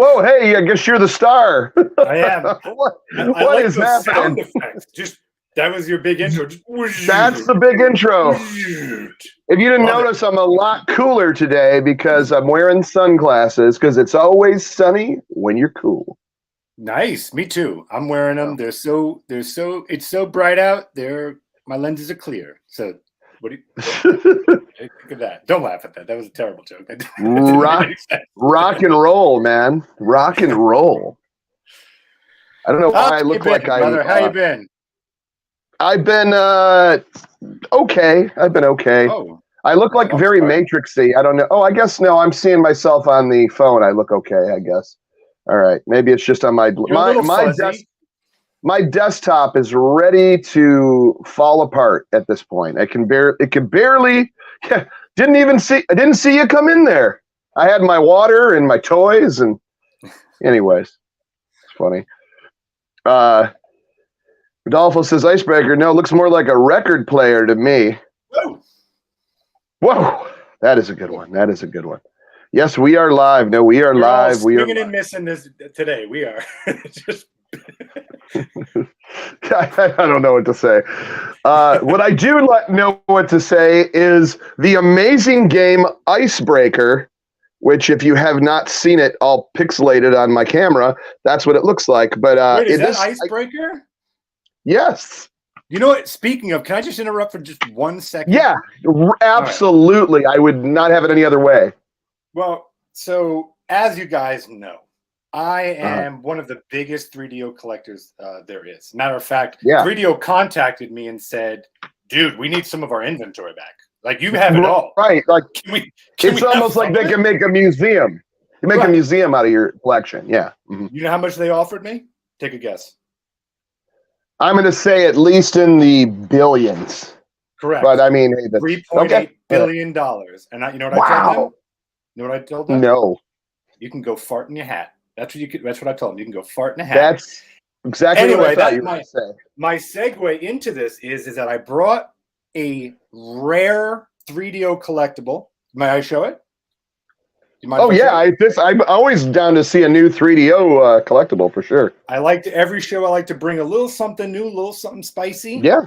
Whoa, hey, I guess you're the star. I am. What like is those happening? sound effects. Just that was your big intro. That's the big intro. If you didn't notice, I'm a lot cooler today because I'm wearing sunglasses because it's always sunny when you're cool. Nice. Me too. I'm wearing them. It's so bright out. My lenses are clear. So what do you think of that? Don't laugh at that. That was a terrible joke. Rock and roll, man. Rock and roll. I don't know why I look like I'm. Brother, how you been? I've been okay. I've been okay. Oh, I look like very Matrixy. I don't know. Oh, I guess no. I'm seeing myself on the phone. I look okay, I guess. All right. Maybe it's just on my desktop is ready to fall apart at this point. It can barely. I didn't see you come in there. I had my water and my toys and. Anyways, it's funny. Rodolfo says Icebreaker. No, it looks more like a record player to me. Whoa. That is a good one. That is a good one. Yes, we are live. No, we are live. We are and missing this today. We are. Just I don't know what to say. What I do know what to say is the amazing game Icebreaker, which if you have not seen it all pixelated on my camera, that's what it looks like. But wait, is that Icebreaker? Yes. You know what? Speaking of, can I just interrupt for just 1 second? Yeah, absolutely. Right. I would not have it any other way. Well, so as you guys know, I am one of the biggest 3DO collectors there is. Matter of fact, 3DO contacted me and said, dude, we need some of our inventory back. Like, you have it all. Right. Like, it's almost like they can make a museum. You make a museum out of your collection. Yeah. Mm-hmm. You know how much they offered me? Take a guess. I'm going to say at least in the billions. Correct. But I mean, hey, $3.8 billion. And you know what I told them? You know what I told them? No. You can go fart in your hat. That's what I told them. You can go fart in a hat. That's exactly what I thought you were going to say. My segue into this is that I brought a rare 3DO collectible. May I show it? Oh yeah, I'm always down to see a new 3DO collectible for sure. Every show I like to bring a little something new, a little something spicy. Yeah.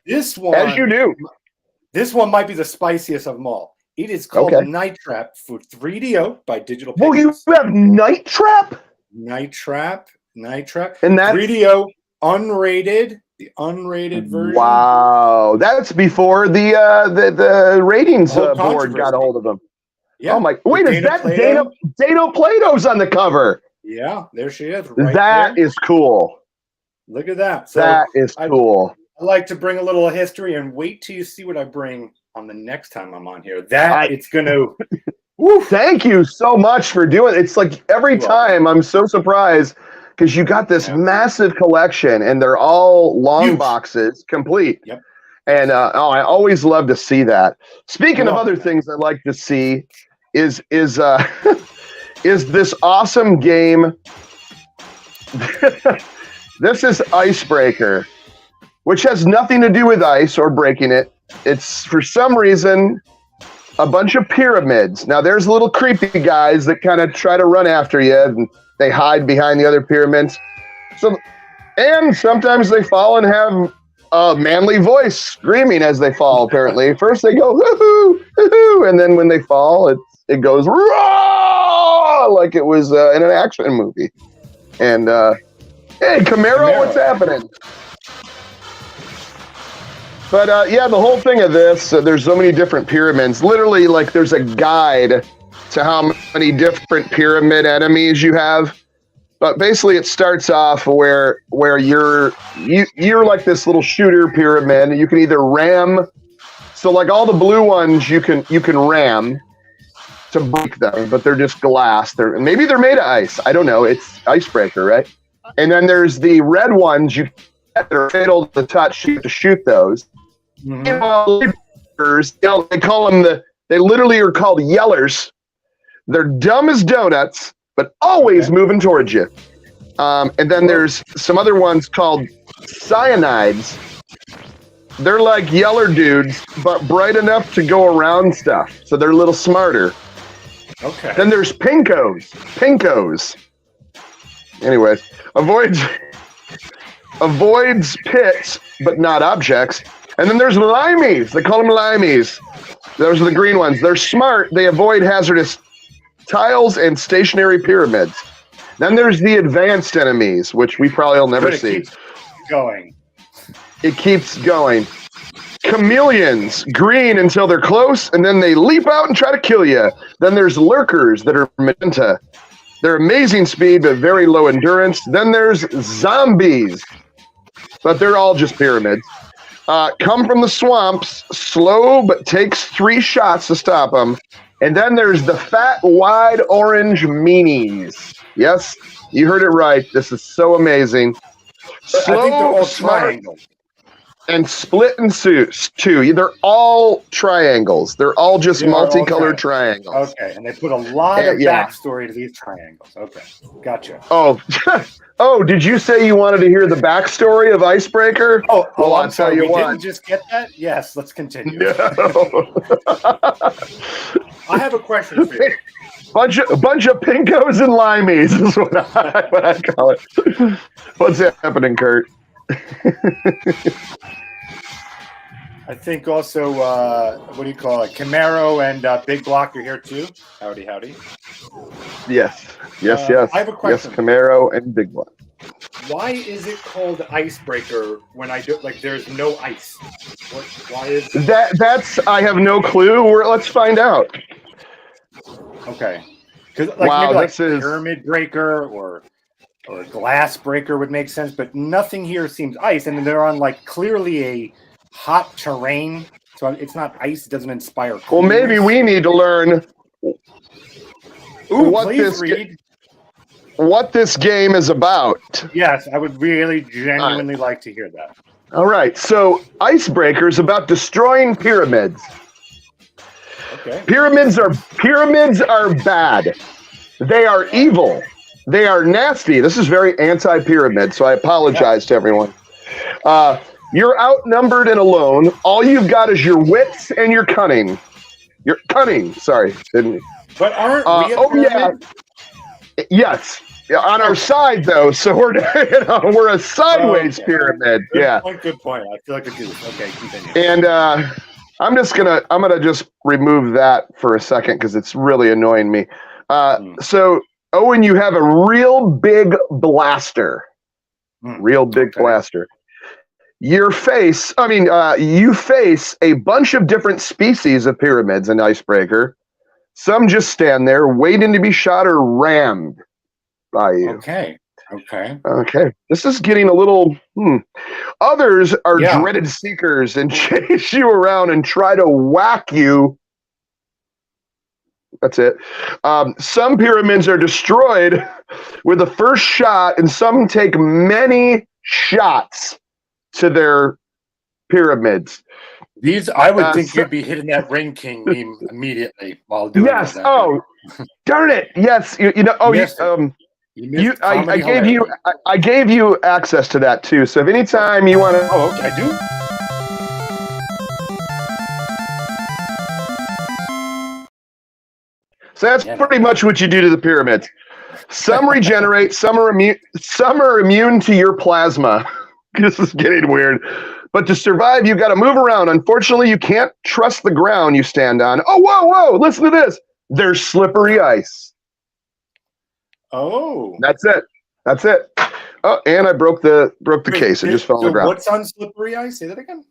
This one, as you do. This one might be the spiciest of them all. It is called Night Trap for 3DO by Digital Pictures. Well, you have Night Trap? Night Trap. And that's 3DO unrated, the unrated version. Wow, that's before the ratings board got a hold of them. Yeah. Oh my! Wait, is that Dana Plato's on the cover? Yeah, there she is. That is cool. Look at that. So that is cool. I like to bring a little history and wait till you see what I bring on the next time I'm on here. It's going to. Thank you so much for doing it. It's like every time I'm so surprised because you got this massive collection and they're all long boxes complete. Yep. And I always love to see that. Speaking of other things I like to see is this awesome game. This is Icebreaker, which has nothing to do with ice or breaking it. It's for some reason a bunch of pyramids. Now there's little creepy guys that kind of try to run after you and they hide behind the other pyramids. And sometimes they fall and have a manly voice screaming as they fall, apparently. First they go, hoo-hoo, hoo-hoo, and then when they fall, it goes, raw, like it was in an action movie. And, hey, Camaro, what's happening? But, the whole thing of this, there's so many different pyramids. Literally, like, there's a guide to how many different pyramid enemies you have. But basically, it starts off where you're like this little shooter pyramid. You can either ram, so like all the blue ones, you can ram to break them, but they're just glass. Maybe they're made of ice. I don't know. It's Icebreaker, right? And then there's the red ones that are fatal to the touch. You have to shoot those. Mm-hmm. They call them they literally are called yellers. They're dumb as donuts, but always moving towards you. And then there's some other ones called cyanides. They're like yeller dudes, but bright enough to go around stuff. So they're a little smarter. Okay. Then there's pinkos. Anyways, avoids pits, but not objects. And then there's limeys. They call them limeys. Those are the green ones. They're smart. They avoid hazardous tiles and stationary pyramids. Then there's the advanced enemies, which we probably will never see. Keeps going. It keeps going. Chameleons, green until they're close, and then they leap out and try to kill you. Then there's lurkers that are magenta. They're amazing speed, but very low endurance. Then there's zombies, but they're all just pyramids. Come from the swamps, slow, but takes 3 shots to stop them. And then there's the fat, wide orange meanies. Yes, you heard it right. This is so amazing. Slow, I think they're all smart, triangles. and split in two. They're all triangles. They're all just multicolored triangles. Okay, and they put a lot of backstory to these triangles. Okay, gotcha. Oh, oh, did you say you wanted to hear the backstory of Icebreaker? Oh, well, I'm sorry. Tell you what. Didn't just get that? Yes, let's continue. No. I have a question for you. Bunch of pinkos and limeys is what I call it. What's happening, Kurt? I think also, what do you call it? Camaro and Big Block are here too. Howdy, howdy. Yes. I have a question. Yes, Camaro and Big Block. Why is it called Icebreaker when there's no ice? Why is that's I have no clue. Let's find out. Okay. Because maybe like Pyramid Breaker or Glass Breaker would make sense, but nothing here seems ice, and they're on like clearly a hot terrain, so it's not ice. It doesn't inspire coolness. Well, maybe we need to learn what this game is about. Yes, I would really genuinely like to hear that. All right, so Icebreaker is about destroying pyramids. Okay. Pyramids are bad. They are evil. They are nasty. This is very anti-pyramid, so I apologize to everyone. You're outnumbered and alone. All you've got is your wits and your cunning. Your cunning, sorry. But aren't we a pyramid? Yeah. Yes. Yeah, on our side, though, so we're a sideways pyramid. Good point. I feel like a goose. Okay, continue. And I'm gonna just remove that for a second because it's really annoying me. So Owen, you have a real big blaster. Real big blaster. You face a bunch of different species of pyramids in Icebreaker. Some just stand there waiting to be shot or rammed by you. Okay. This is getting a little. Others are dreaded seekers and chase you around and try to whack you. That's it. Some pyramids are destroyed with the first shot, and some take many shots to their pyramids. These, I would think you'd be hitting that Ring King meme immediately while doing that. Yes. Oh, darn it. Yes. You know. Oh, I gave you access to that too. So if anytime you want to. Oh, okay, I do. So that's pretty much what you do to the pyramids. Some regenerate. Some are immune to your plasma. This is getting weird. But to survive, you've got to move around. Unfortunately, you can't trust the ground you stand on. Oh, whoa! Listen to this. There's slippery ice. Oh, that's it. Oh, and I broke the case. It just fell on the ground. What's on slippery ice? Say that again.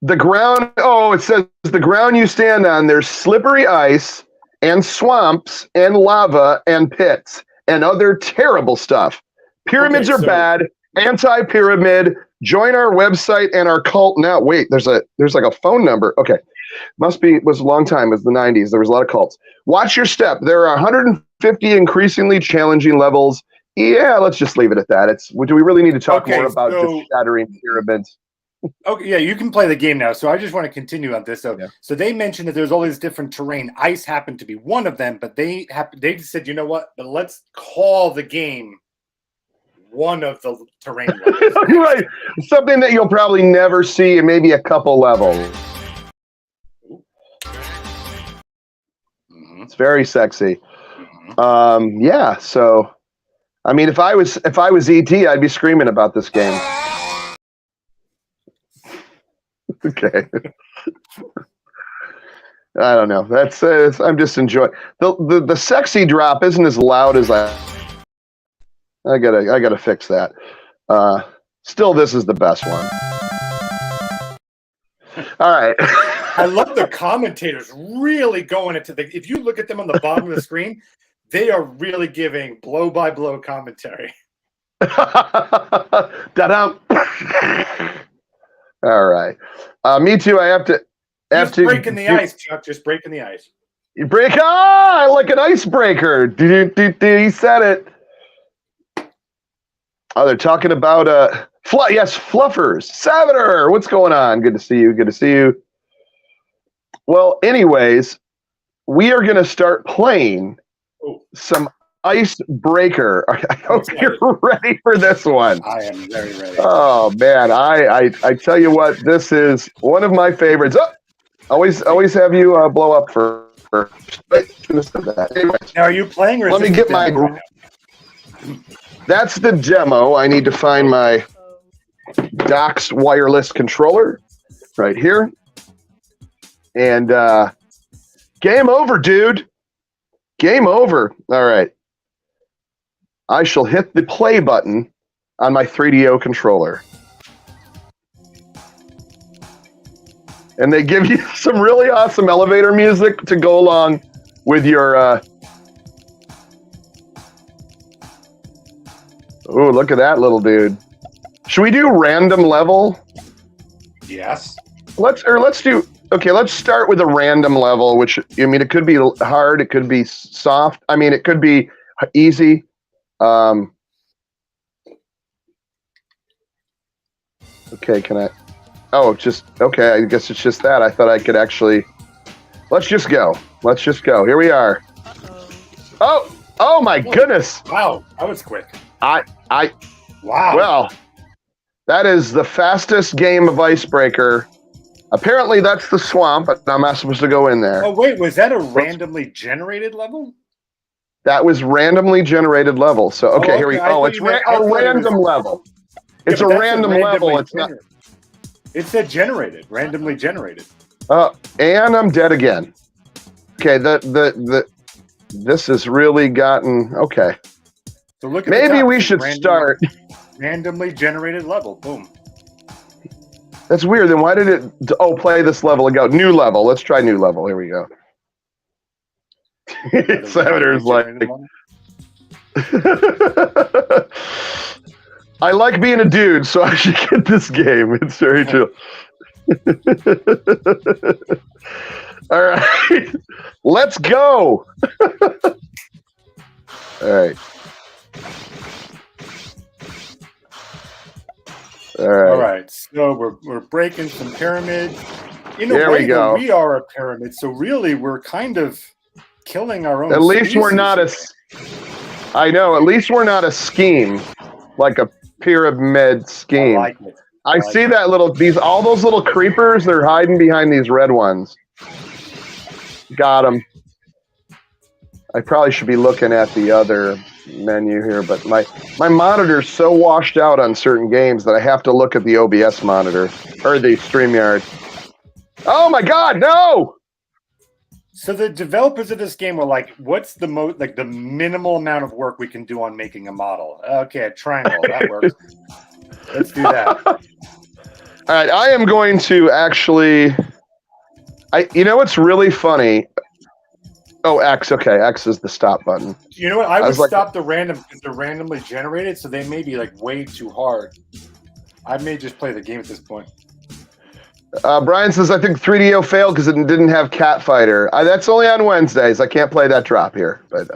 The ground. Oh, it says the ground you stand on. There's slippery ice and swamps and lava and pits and other terrible stuff. Pyramids are bad. Anti-pyramid. Join our website and our cult now. Wait, there's like a phone number. Okay. Was a long time. It was the 90s. There was a lot of cults. Watch your step. There are 150 increasingly challenging levels. Yeah, let's just leave it at that. Do we really need to talk more about just shattering pyramids? Okay, yeah, you can play the game now. So I just want to continue on this. So they mentioned that there's all these different terrain. Ice happened to be one of them, but they said, you know what? But let's call the game one of the terrain levels. Right. Something that you'll probably never see in maybe a couple levels. It's very sexy. So I mean, if I was ET, I'd be screaming about this game. Okay. I don't know. That's I'm just enjoying the sexy drop isn't as loud as I gotta fix that. Still, this is the best one. All right. I love the commentators really going into if you look at them on the bottom of the screen, they are really giving blow by blow commentary. Da-dum. All right. Me too. I have to. Just breaking the ice, Chuck. Just breaking the ice. You break. I like an icebreaker. He said it. Oh, they're talking about yes, Fluffers. Savener, what's going on? Good to see you. Good to see you. Well, anyways, we are going to start playing some Icebreaker. I hope you're ready for this one. I am very ready. Oh man, I tell you what, this is one of my favorites. Oh, always have you blow up for that. Anyways, now, are you playing or let me get my right. That's the demo. I need to find my Doc's wireless controller right here. And game over, dude. Game over. All right. I shall hit the play button on my 3DO controller. And they give you some really awesome elevator music to go along with your... Oh, look at that little dude. Should we do random level? Yes. Let's do... Okay, let's start with a random level, which, I mean, it could be hard, it could be soft. I mean, it could be easy. Okay, can I... Oh, just... Okay, I guess it's just that. I thought I could actually... Let's just go. Let's just go. Here we are. Oh my goodness. Wow, that was quick. Wow. Well, that is the fastest game of Icebreaker. Apparently, that's the swamp, but I'm not supposed to go in there. Oh, wait, was that a randomly generated level? That was randomly generated level. So, okay, here we go. Oh, it's a random level. It's a random level. It's not. It said generated, randomly generated. And I'm dead again. Okay, this has really gotten okay. So look at maybe we should start randomly generated level. Boom. That's weird. Then why did it? Oh, play this level and go new level. Let's try new level. Here we go. Senator's like. I like being a dude, so I should get this game. It's very true. All right, let's go. All right. All right. So we're breaking some pyramids. In a way, we are a pyramid. So really, we're kind of killing our own. At least we're not I know. At least we're not a scheme, like a pyramid scheme. I like it. I see that all those little creepers. They're hiding behind these red ones. Got them. I probably should be looking at the other menu here, but my monitor's so washed out on certain games that I have to look at the OBS monitor or the StreamYard. Oh my God, no! So the developers of this game were like, "What's the the minimal amount of work we can do on making a model?" Okay, a triangle that works. Let's do that. All right, I am going to actually. You know what's really funny? Oh, X. Okay, X is the stop button. You know what? I would stop the random because they're randomly generated, so they may be like way too hard. I may just play the game at this point. Brian says, I think 3DO failed because it didn't have Cat Fighter. That's only on Wednesdays. I can't play that drop here, but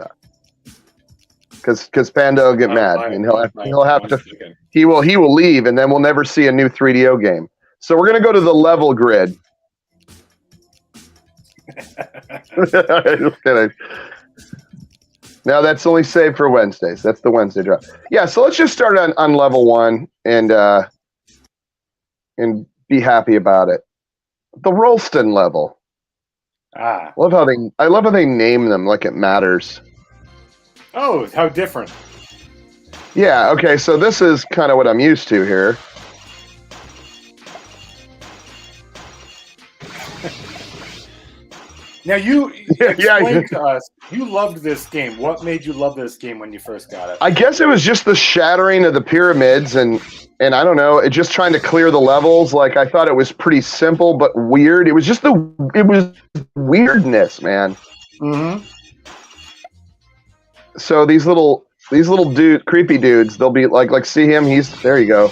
because Panda will get mad and he will leave, and then we'll never see a new 3DO game. So we're gonna go to the level grid. Now that's only saved for Wednesdays. That's the Wednesday drop. Yeah, so let's just start on level 1 and be happy about it. The Rolston level. I love how they name them like it matters. Oh, how different. Yeah, okay, so this is kind of what I'm used to here. Now, you explained to us, you loved this game. What made you love this game when you first got it? I guess it was just the shattering of the pyramids and I don't know, it just trying to clear the levels. Like, I thought it was pretty simple but weird. It was just it was weirdness, man. Mm-hmm. So these little creepy dudes, they'll be like, see him? There you go.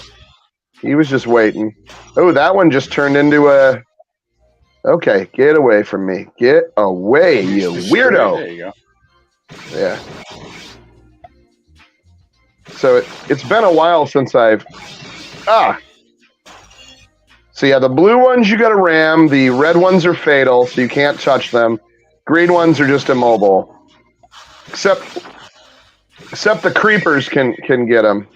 He was just waiting. Oh, that one just turned into a... Okay, get away from me. Get away, you weirdo. There you go. Yeah. So it's been a while since I've... So yeah, the blue ones you gotta ram. The red ones are fatal, so you can't touch them. Green ones are just immobile. Except the creepers can get them.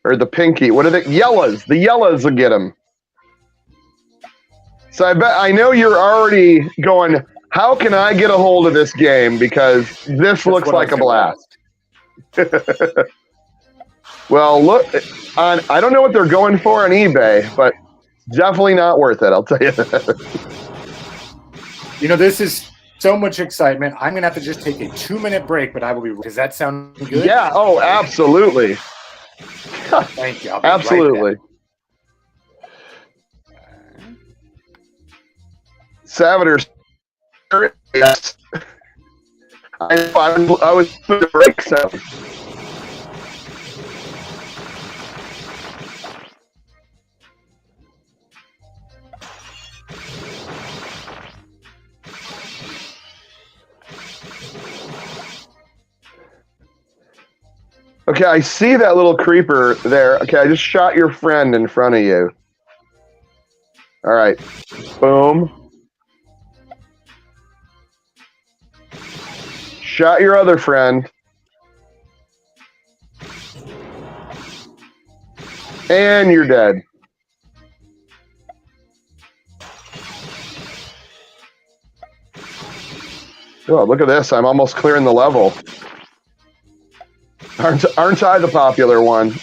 Or the pinky. What are the yellows? The yellows will get them. So I know you're already going, how can I get a hold of this game? Because this looks like a blast. Well, look, I don't know what they're going for on eBay, but definitely not worth it, I'll tell you that. You know, this is so much excitement. I'm going to have to just take a 2-minute break, but I will be... Does that sound good? Yeah, oh, absolutely. Thank you. Absolutely. Savitors, yes. I was putting the brakes out. Okay, I see that little creeper there. Okay, I just shot your friend in front of you. All right. Boom. Shot your other friend. And you're dead. Oh, look at this. I'm almost clearing the level. Aren't I the popular one?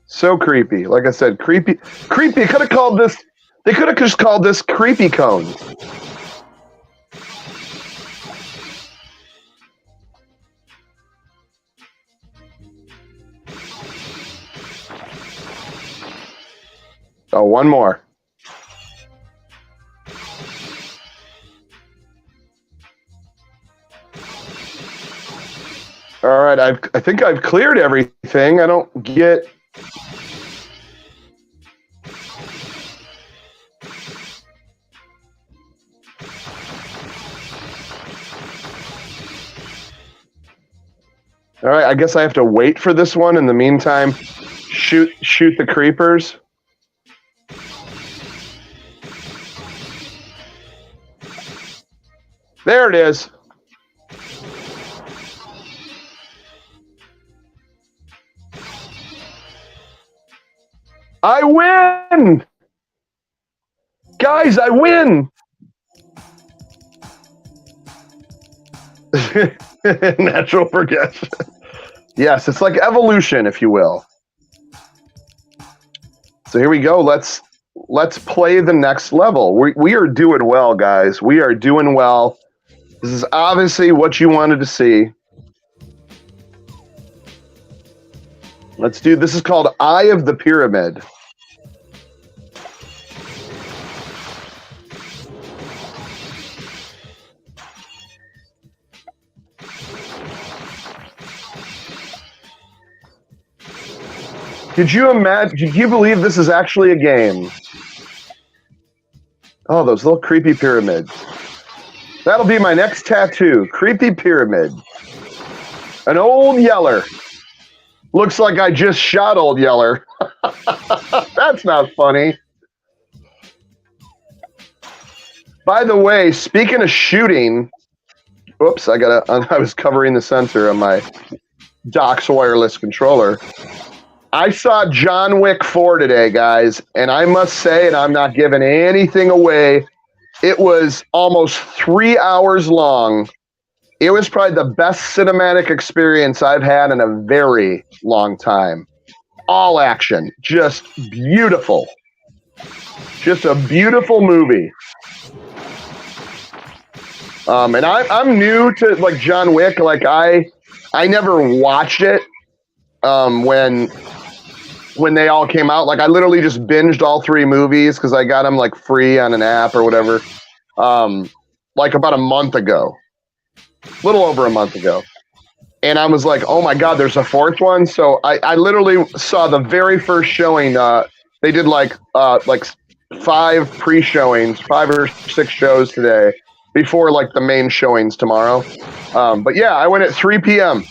So creepy. Like I said, creepy. Creepy. Could have called this. They could have just called this creepy cones. Oh, one more. All right, I think I've cleared everything. I don't get... All right, I guess I have to wait for this one. In the meantime, shoot the creepers. There it is. I win! Guys, I win! Natural progression. Yes, it's like evolution, if you will. So here we go. Let's play the next level. We are doing well, guys. We are doing well. This is obviously what you wanted to see. Let's do, this is called Eye of the Pyramid. Could you imagine, could you believe this is actually a game? Oh, those little creepy pyramids. That'll be my next tattoo. Creepy pyramid. An old Yeller. Looks like I just shot old Yeller. That's not funny. By the way, speaking of shooting, oops, I was covering the sensor on my Docs wireless controller. I saw John Wick 4 today, guys, and I must say, and I'm not giving anything away, it was almost 3 hours long. It was probably the best cinematic experience I've had in a very long time. All action, just beautiful. Just a beautiful movie. And I'm new to like John Wick. Like I never watched it when they all came out. Like I literally just binged all 3 movies because I got them like free on an app or whatever. Like about a month ago, little over a month ago. And I was like, oh my God, there's a 4th one. So I literally saw the very first showing. They did like 5 pre-showings, 5 or 6 shows today before like the main showings tomorrow. But yeah, I went at 3 p.m.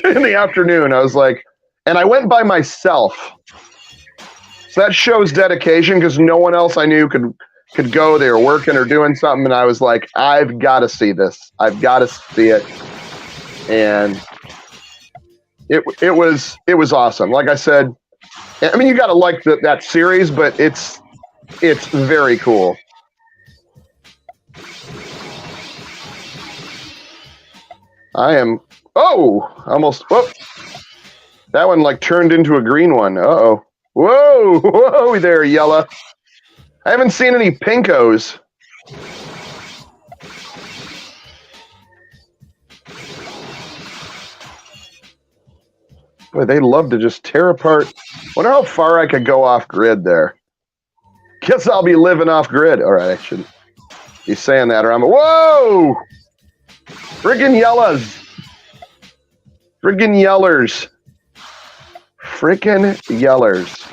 in the afternoon. I was like, and I went by myself. So that shows dedication because no one else I knew could go. They were working or doing something. And I was like, I've got to see this. I've got to see it. And it was awesome. Like I said, I mean, you got to like that series, but it's very cool. I am almost that one like turned into a green one. Uh-oh. Whoa there, Yella. I haven't seen any pinkos. Boy, they love to just tear apart. Wonder how far I could go off grid there. Guess I'll be living off grid. All right, I shouldn't be saying that, or I'm whoa! Friggin' yellas. Friggin' yellers. Frickin' yellers.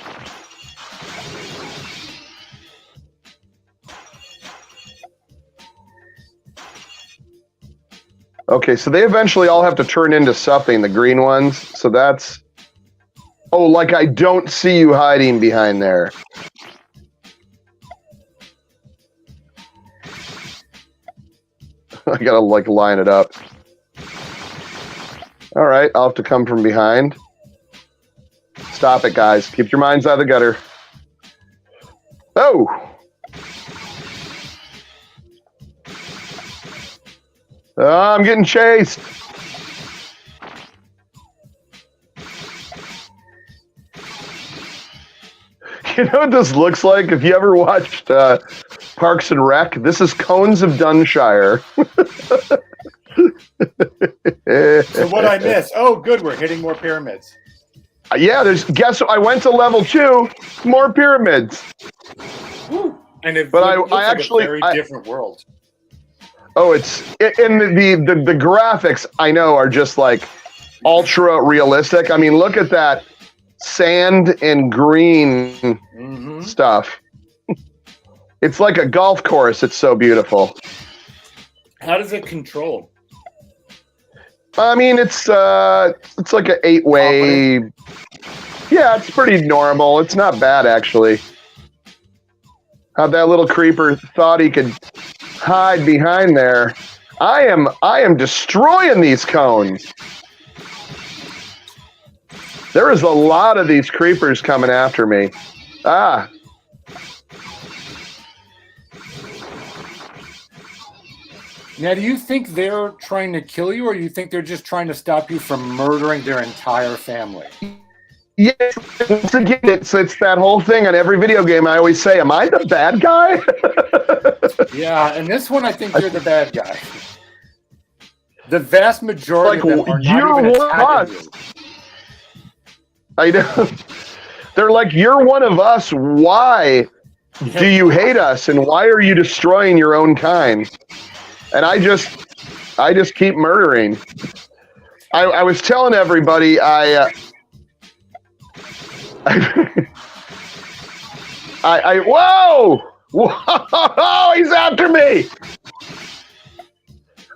Okay, so they eventually all have to turn into something, the green ones. So that's... Oh, like I don't see you hiding behind there. I gotta, like, line it up. All right, I'll have to come from behind. Stop it, guys. Keep your minds out of the gutter. Oh! I'm getting chased. You know what this looks like? If you ever watched Parks and Rec, this is Cones of Dunshire. So what I missed? Oh, good. We're hitting more pyramids. Yeah, guess what? I went to level 2, more pyramids. Woo. And it looks like actually a very different world. Oh, and the graphics I know are just like ultra realistic. I mean, look at that sand and green stuff. It's like a golf course. It's so beautiful. How does it control? I mean, it's like an 8-way. Yeah, it's pretty normal. It's not bad actually. How that little creeper thought he could hide behind there. I am destroying these cones. There is a lot of these creepers coming after me. Ah. Now, do you think they're trying to kill you, or do you think they're just trying to stop you from murdering their entire family? Yeah, it's that whole thing on every video game. I always say, am I the bad guy? Yeah, and this one I think you're the bad guy. The vast majority of them are not even attacking you. I know. They're like, you're one of us. Why do you hate us? And why are you destroying your own kind? And I just keep murdering. I was telling everybody whoa! Whoa! He's after me!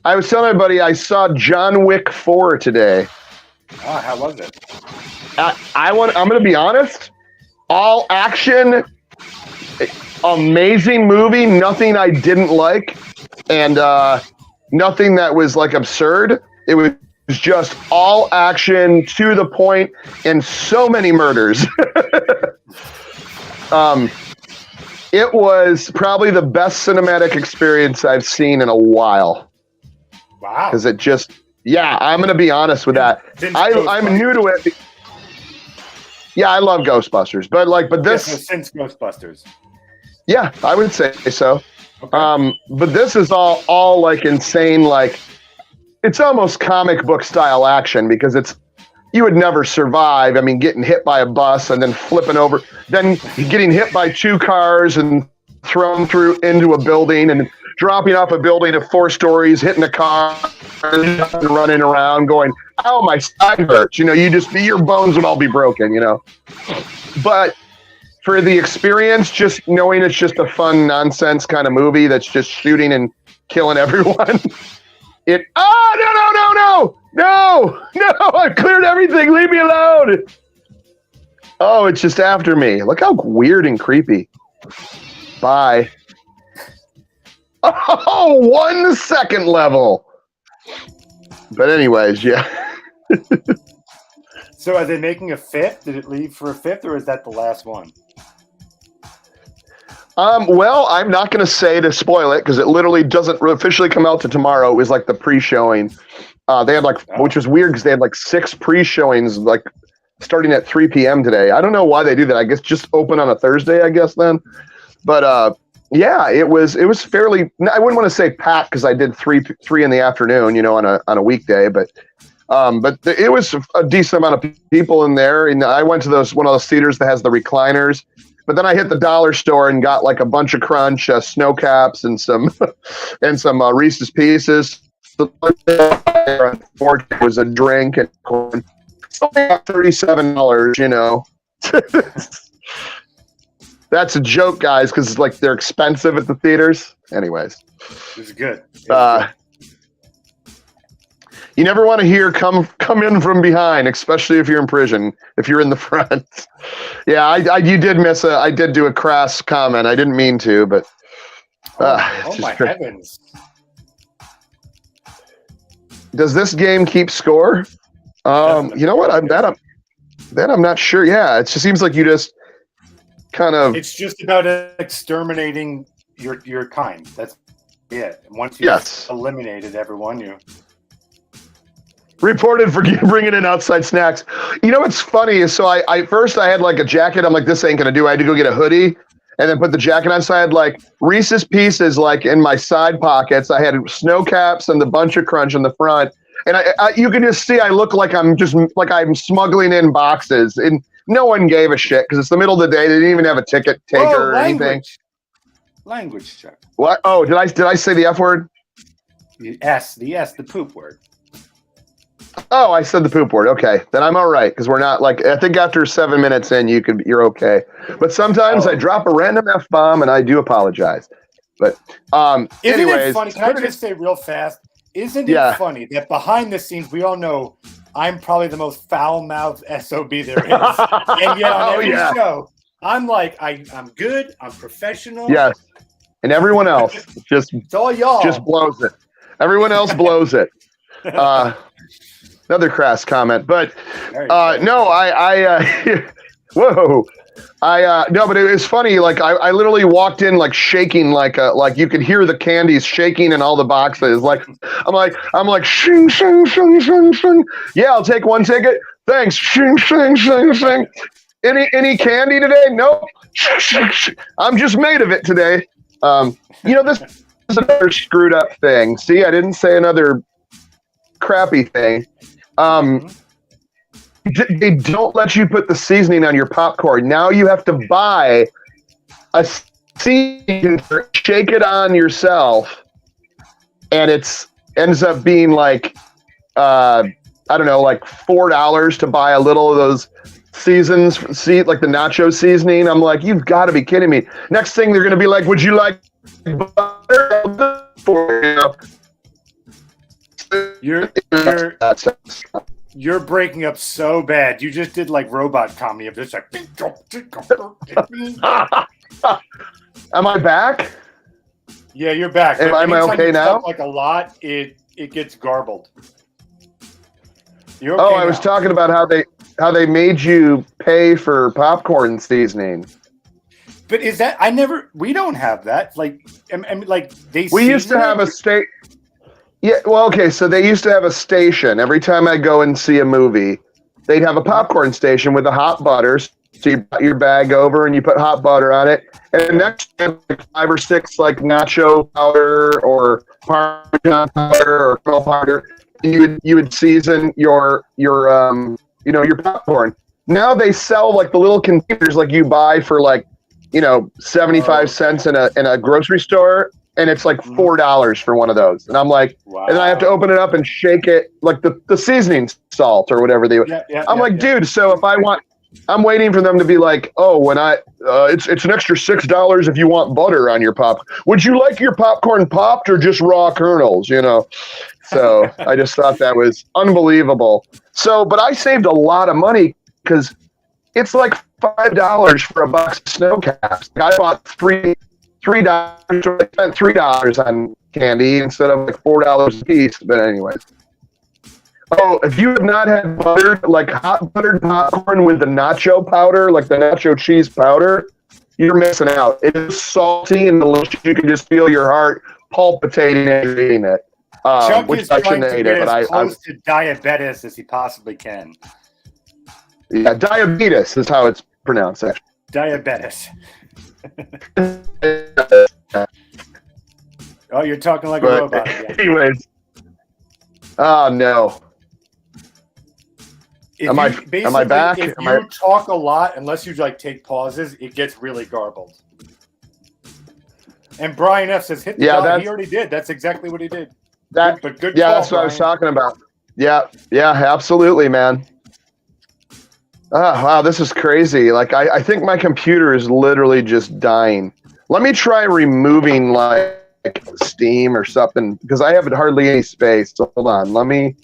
I was telling everybody I saw John Wick 4 today. Oh, how was it? I'm going to be honest. All action, amazing movie. Nothing I didn't like, and nothing that was like absurd. It was just all action to the point and so many murders. It was probably the best cinematic experience I've seen in a while. Wow. Because it just, I'm going to be honest with that. I'm new to it. Yeah, I love Ghostbusters, but this since Ghostbusters. Yeah, I would say so. Okay. But this is all like insane, like it's almost comic book style action because you would never survive. I mean, getting hit by a bus and then flipping over, then getting hit by 2 cars and thrown through into a building and dropping off a building of 4 stories, hitting a car and running around going, "Oh, my side hurts." Your bones would all be broken, But for the experience, just knowing it's just a fun nonsense kind of movie that's just shooting and killing everyone. No, I've cleared everything. Leave me alone. Oh, it's just after me. Look how weird and creepy. Bye. Oh, 1 second level. But anyways, yeah. So are they making a 5th? Did it leave for a 5th, or is that the last one? Well, I'm not going to say to spoil it because it literally doesn't officially come out to tomorrow. It was like the pre-showing. They had which was weird because they had 6 pre-showings starting at 3 p.m. today. I don't know why they do that. I guess just open on a Thursday, I guess then. But it was fairly. I wouldn't want to say packed because I did 3 in the afternoon, on a weekday, but it was a decent amount of people in there. And I went to one of those theaters that has the recliners. But then I hit the dollar store and got a bunch of Crunch, snow caps, and some Reese's Pieces. It was a drink and it's only $37. That's a joke, guys, because they're expensive at the theaters. Anyways, it's good. You never want to hear come in from behind, especially if you're in prison, if you're in the front. Yeah, you did miss I did do a crass comment. I didn't mean to, but oh my heavens. Does this game keep score? You know what? I'm not sure. Yeah, it just seems like you just kind of. It's just about exterminating your kind. That's it. And once you've eliminated everyone, you. Reported for bringing in outside snacks. What's funny is, so I first I had a jacket. I'm like, this ain't gonna do. I had to go get a hoodie and then put the jacket on. So I had Reese's Pieces in my side pockets. I had snow caps and the bunch of Crunch in the front. And you can just see I look like I'm smuggling in boxes. And no one gave a shit because it's the middle of the day. They didn't even have a ticket taker or anything. Language check. What? Oh, did I say the F word? The poop word. Oh, I said the poop word. Okay, then I'm all right because we're not I think after 7 minutes in, you're okay. But sometimes I drop a random F-bomb and I do apologize. But Isn't anyways, it funny? Can I just say real fast? Isn't it funny that behind the scenes we all know I'm probably the most foul-mouthed SOB there is, and yet on every show I'm I'm good, I'm professional. Yes, and everyone else it's all y'all just blows it. Everyone else blows it. Another crass comment, but no, whoa. No, but it was funny. I literally walked in shaking, like you could hear the candies shaking in all the boxes. I'm like, shing, shing, shing, shing, shing. Yeah, I'll take 1 ticket. Thanks. Shing, shing, shing, shing. Any candy today? Nope. I'm just made of it today. This is another screwed up thing. See, I didn't say another crappy thing. They don't let you put the seasoning on your popcorn. Now you have to buy a seasoning, shake it on yourself, and ends up being I don't know, $4 to buy a little of those seasons, like the nacho seasoning. I'm like, you've got to be kidding me. Next thing they're going to be like, would you like butter? You're breaking up so bad. You just did robot comedy of this. Am I back? Yeah, you're back. Am I okay now? A lot, it gets garbled. You're okay Oh, I was now. talking about how they made you pay for popcorn seasoning. But is that we don't have that. Like, like we used to have a state. Yeah, well, okay, so they used to have a station. Every time I go and see a movie, they'd have a popcorn station with the hot butter. So you put your bag over and you put hot butter on it. And next time, like 5 or 6 like nacho powder or Parmesan powder or curl powder, you would season your popcorn. Now they sell like the little containers like you buy for like 75 cents in a grocery store, and it's like $4 for one of those. And I'm like, wow. And then I have to open it up and shake it like the seasoning salt or whatever they. Dude. So if I want. I'm waiting for them to be like, oh, it's an extra $6 if you want butter on your pop. Would you like your popcorn popped or just raw kernels? So I just thought that was unbelievable. So, but I saved a lot of money because it's like $5 for a box of snow caps. I bought $3. I spent $3 on candy instead of like $4 a piece. But anyways. Oh, if you have not had hot buttered popcorn with the nacho powder, like the nacho cheese powder, you're missing out. It is salty and delicious. You can just feel your heart palpitating as you're eating it. Chuck is trying to get as close to diabetes as he possibly can. Yeah, diabetes is how it's pronounced, actually. Diabetes. Oh, you're talking like a robot again. Anyways. Oh, no. Am I back? If you talk a lot, unless you take pauses, it gets really garbled. And Brian F says, "Hit the dot." He already did. That's exactly what he did. Good call, that's what I was talking about. Yeah, absolutely, man. Oh, wow, this is crazy. Like, I think my computer is literally just dying. Let me try removing like Steam or something because I have hardly any space. So hold on, let me.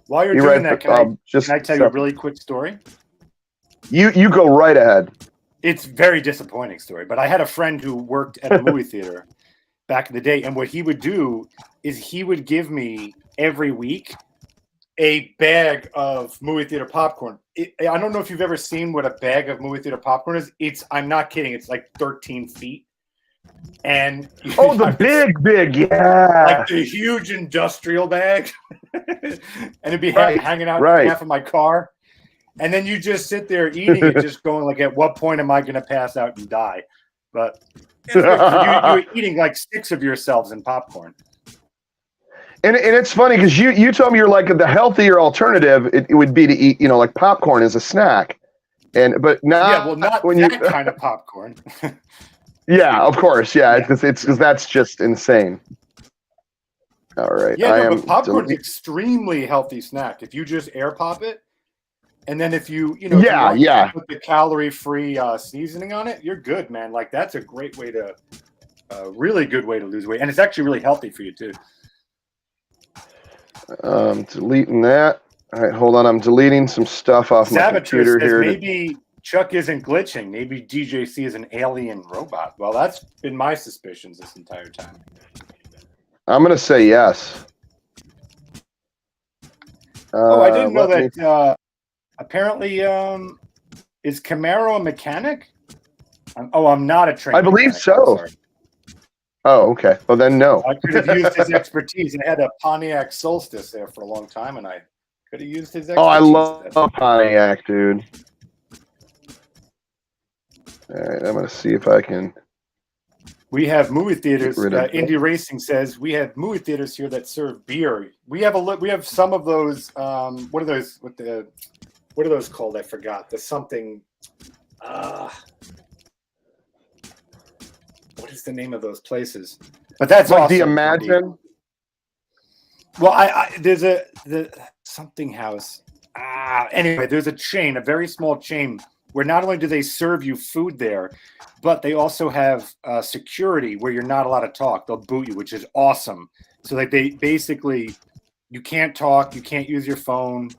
While you're doing that, can I tell you a really quick story? You go right ahead. It's a very disappointing story, but I had a friend who worked at a movie theater back in the day, and what he would do is he would give me every week a bag of movie theater popcorn. I don't know if you've ever seen what a bag of movie theater popcorn is. I'm not kidding. It's like 13 feet. And the big, yeah, like the huge industrial bag, and it'd be hanging out in half of my car, and then you just sit there eating it, just going like, at what point am I going to pass out and die? But you're eating like 6 of yourselves in popcorn. And it's funny because you told me you're like the healthier alternative. It would be to eat like popcorn as a snack, but now not when that kind of popcorn. Yeah, of course. Yeah, it's because that's just insane. All right. Yeah, but popcorn's an extremely healthy snack. If you just air pop it, and then if you put the calorie-free seasoning on it, you're good, man. Like that's a great way really good way to lose weight, and it's actually really healthy for you too. Deleting that. All right, hold on. I'm deleting some stuff off my computer here. Maybe Chuck isn't glitching. Maybe DJC is an alien robot. Well, that's been my suspicions this entire time. I'm going to say yes. I didn't know that. Apparently, is Camaro a mechanic? I'm not a trained I believe mechanic. so. Oh, okay. Well, then no. I could have used his expertise. I had a Pontiac Solstice there for a long time, and I could have used his expertise. Oh, I love Pontiac, dude. All right, I'm going to see if I can. We have movie theaters. Indie Racing says we have movie theaters here that serve beer. We have some of those. What are those? What are those called? I forgot. There's something. What is the name of those places? But that's like awesome. the Imagine. Well, there's the something house. Anyway, there's a chain, a very small chain, where not only do they serve you food there, but they also have security where you're not allowed to talk. They'll boot you, which is awesome. So like they basically, you can't talk, you can't use your phone,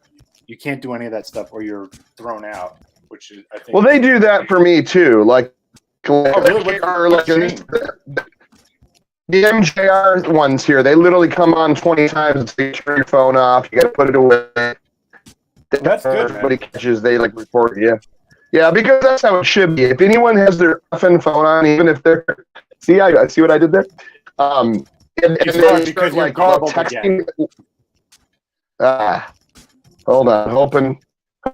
you can't do any of that stuff, or you're thrown out. Which is, I think. Well, they do that for me too. Like the MJR ones here, they literally come on 20 times and say turn your phone off. You got to put it away. That's good, everybody catches, they like report you. Yeah, because that's how it should be. If anyone has their effing phone on, even if they're I see what I did there. And it's they hard because you're garbled texting. again. Hold on, hoping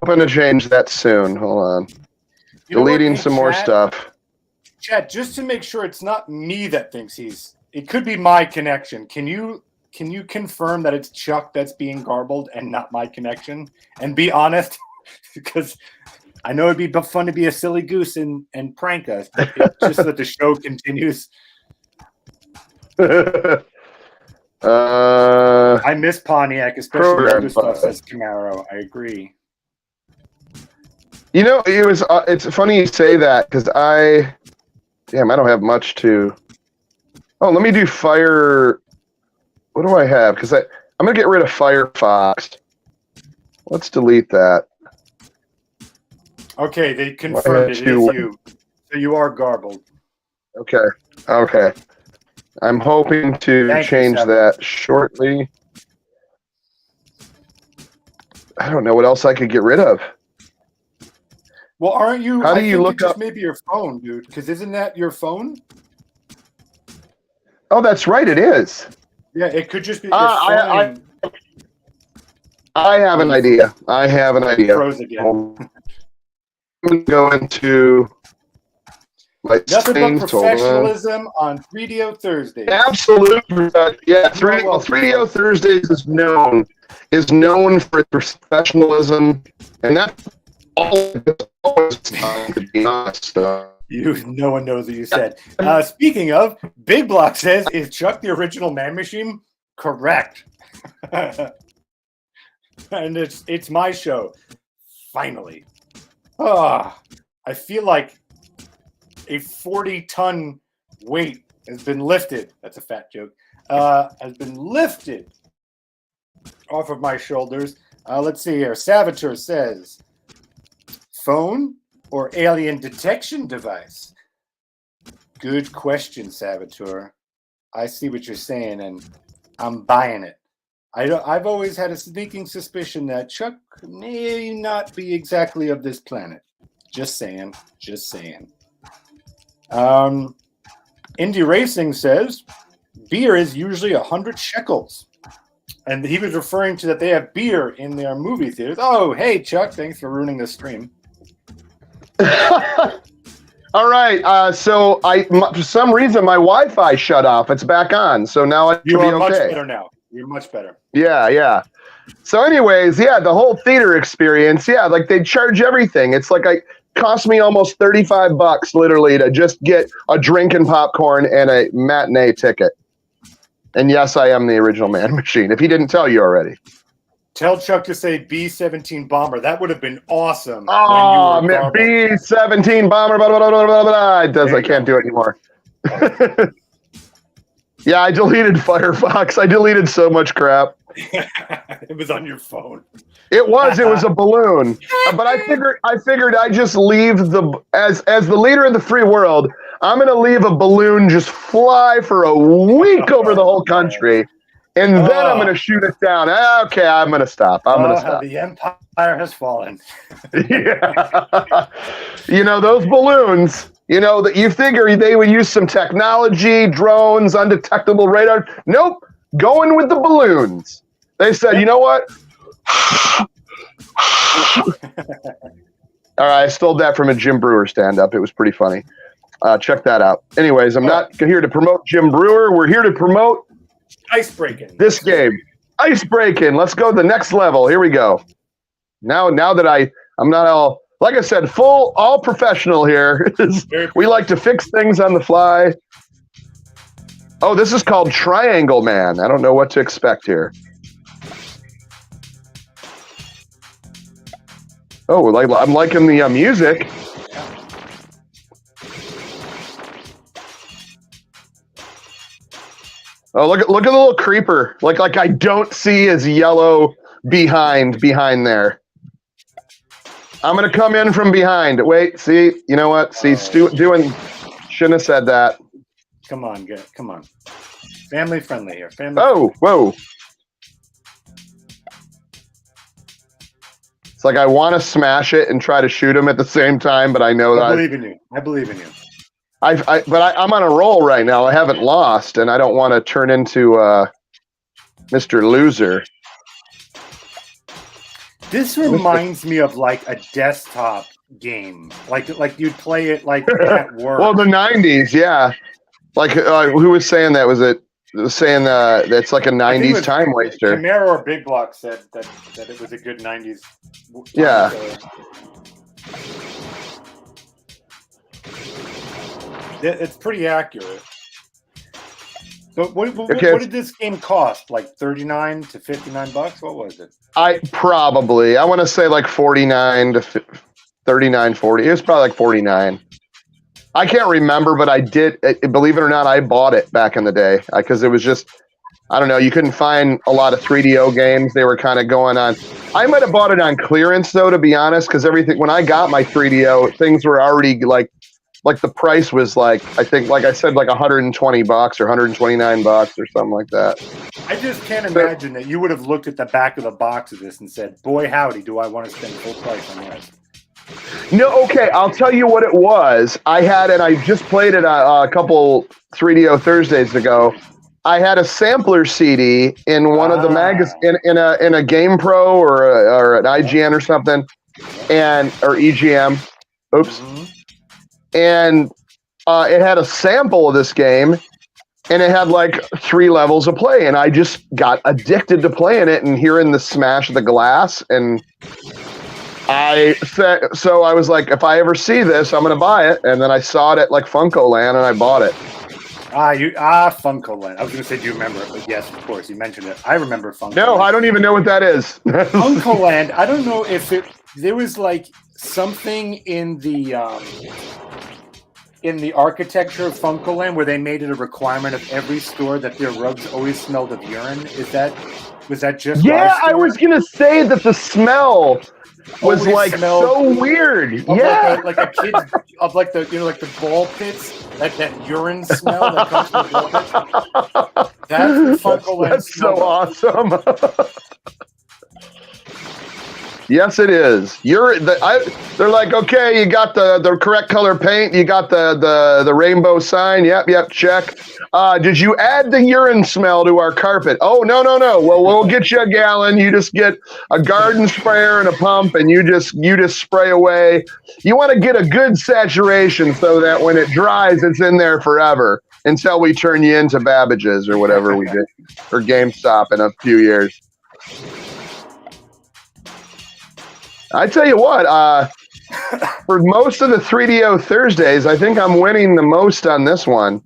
to change that soon. Hold on, deleting some more stuff. Chat, just to make sure it's not me that thinks it could be my connection. Can you confirm that it's Chuck that's being garbled and not my connection? And be honest, because I know it'd be fun to be a silly goose and prank us, but just so that the show continues. I miss Pontiac, especially other stuff, says Camaro. I agree. You know, it's funny you say that because I don't have much to. Oh, let me do Fire. What do I have? Because I'm gonna get rid of Firefox. Let's delete that. Okay, they confirmed it is you. So you are garbled. Okay. I'm hoping to change that shortly. I don't know what else I could get rid of. Well, aren't you? How do you look up? Maybe your phone, dude. Because isn't that your phone? Oh, that's right. It is. Yeah, it could just be your phone. I have an idea. Froze again. I'm going to go into my nothing but professionalism on 3DO Thursdays. Absolutely. Yeah, 3DO Thursdays is known for professionalism, and that's always to be honest. No one knows what you said. Speaking of, Big Block says, is Chuck the original Man Machine? Correct. And it's my show. Finally. I feel like a 40-ton weight has been lifted. That's a fat joke. Has been lifted off of my shoulders. Let's see here. Saboteur says, phone or alien detection device? Good question, Saboteur. I see what you're saying, and I'm buying it. I've always had a sneaking suspicion that Chuck may not be exactly of this planet. Just saying. Indie Racing says, beer is usually 100 shekels. And he was referring to that they have beer in their movie theaters. Oh, hey, Chuck, thanks for ruining the stream. All right. So for some reason, my Wi-Fi shut off. It's back on. So now it should be okay. Much better now. You're much better. Yeah. So anyways, the whole theater experience, like they charge everything. It's like it cost me almost $35 literally to just get a drink and popcorn and a matinee ticket. And yes, I am the original Man Machine, if he didn't tell you already. Tell Chuck to say B-17 Bomber. That would have been awesome. Oh, man, B-17 Bomber. Blah, blah, blah, blah, blah. I can't do it anymore. Yeah, I deleted Firefox. I deleted so much crap. It was on your phone. It was a balloon. But I figured I just leave as the leader of the free world, I'm going to leave a balloon just fly for a week over the whole country. And then I'm going to shoot it down. Okay, I'm going to stop. The empire has fallen. Yeah. Those balloons, that you figure they would use some technology, drones, undetectable radar. Nope. Going with the balloons. They said, you know what? All right, I stole that from a Jim Brewer stand-up. It was pretty funny. Check that out. Anyways, I'm not here to promote Jim Brewer. We're here to promote Icebreaking. This game. Icebreaking. Let's go to the next level. Here we go. Now that I'm not all, like I said, all professional here. We like to fix things on the fly. Oh, this is called Triangle Man. I don't know what to expect here. Oh, I'm liking the music. Oh, look at the little creeper. Like I don't see his yellow behind there. I'm gonna come in from behind. Wait, see, you know what? See, shouldn't have said that. Come on, come on. Family friendly here. Oh, whoa. It's like I want to smash it and try to shoot him at the same time, but I know that I believe in you. I believe in you. I'm on a roll right now. I haven't lost, and I don't want to turn into Mr. Loser. This reminds me of like a desktop game, like you'd play it like at work. Well, the '90s, yeah. Like who was saying that? Was it saying that's like a '90s time waster? Camaro or Big Block said that it was a good '90s. Yeah. It's pretty accurate. But what did this game cost? Like $39 to $59? What was it? I want to say like 49 to 39, 40. It was probably like 49. I can't remember, but I did. Believe it or not, I bought it back in the day because it was just, I don't know. You couldn't find a lot of 3DO games. They were kind of going on. I might have bought it on clearance though, to be honest, because everything when I got my 3DO, things were already like the price was like, I think, like I said, like $120 or $129 or something like that. I just can't imagine that you would have looked at the back of the box of this and said, "Boy, howdy, do I want to spend full price on this." No, okay, I'll tell you what it was. I just played it a couple 3DO Thursdays ago. I had a sampler CD in one of the in a Game Pro or an IGN or something, or EGM. Oops. Mm-hmm. And it had a sample of this game, and it had like 3 levels of play, and I just got addicted to playing it and hearing the smash of the glass. And I was like, if I ever see this, I'm going to buy it. And then I saw it at like Funko-Land, and I bought it. Funko-Land. I was going to say, do you remember it? But yes, of course, you mentioned it. I remember Funko-Land. No, I don't even know what that is. Funko-Land. I don't know if there was like something in the architecture of Funko-Land where they made it a requirement of every store that their rugs always smelled of urine. Was that just? Yeah, I was gonna say that the smell was like so weird. Yeah, like a kid of like the like the ball pits, that urine smell that comes from the ball pits. That's Funko-Land. That's so awesome. Yes, it is. They're like, okay, you got the correct color paint. You got the rainbow sign. Yep, check. Did you add the urine smell to our carpet? Oh, no. Well, we'll get you a gallon. You just get a garden sprayer and a pump, and you just spray away. You want to get a good saturation so that when it dries, it's in there forever until we turn you into Babbage's or whatever we did, or GameStop in a few years. I tell you what, for most of the 3DO Thursdays, I think I'm winning the most on this one.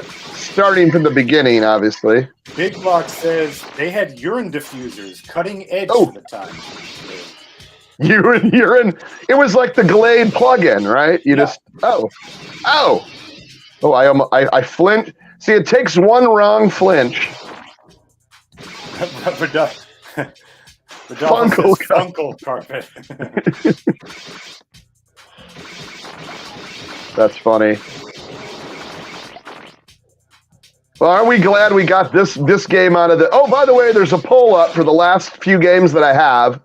Starting from the beginning, obviously. Big Block says they had urine diffusers, cutting edge at the time. Urine. It was like the Glade plug-in, right? I flinched. See, it takes one wrong flinch. Funko carpet. That's funny. Well, aren't we glad we got this game out of the... Oh, by the way, there's a poll up for the last few games that I have.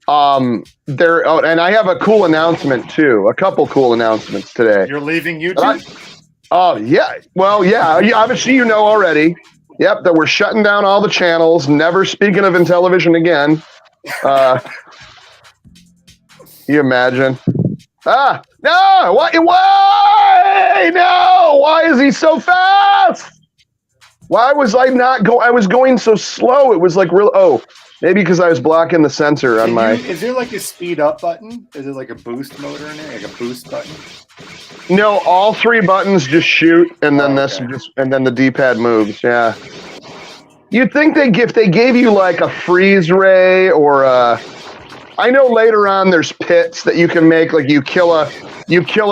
And I have a cool announcement, too. A couple cool announcements today. You're leaving YouTube? Yeah. Well, yeah. Obviously, you know already. Yep, that we're shutting down all the channels, never speaking of Intellivision again. You imagine? No! Why? No! Why is he so fast? Why was I not go? I was going so slow. It was like real. Oh, maybe because I was blocking the sensor on my. Is there like a speed up button? Is there like a boost motor in there, like a boost button? No, all 3 buttons just shoot, and then and then the D-pad moves. Yeah. You'd think if they gave you like a freeze ray or I know later on there's pits that you can make, like you kill a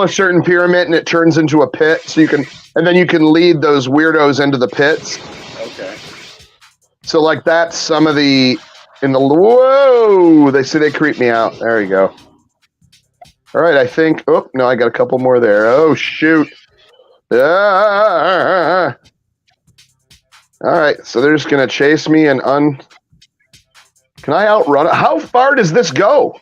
certain pyramid and it turns into a pit, and then you can lead those weirdos into the pits. Okay. So like that's some of whoa, they say they creep me out. There you go. All right, I think. Oh no, I got a couple more there. Oh shoot. All right, so they're just gonna chase me and Can I outrun it? How far does this go?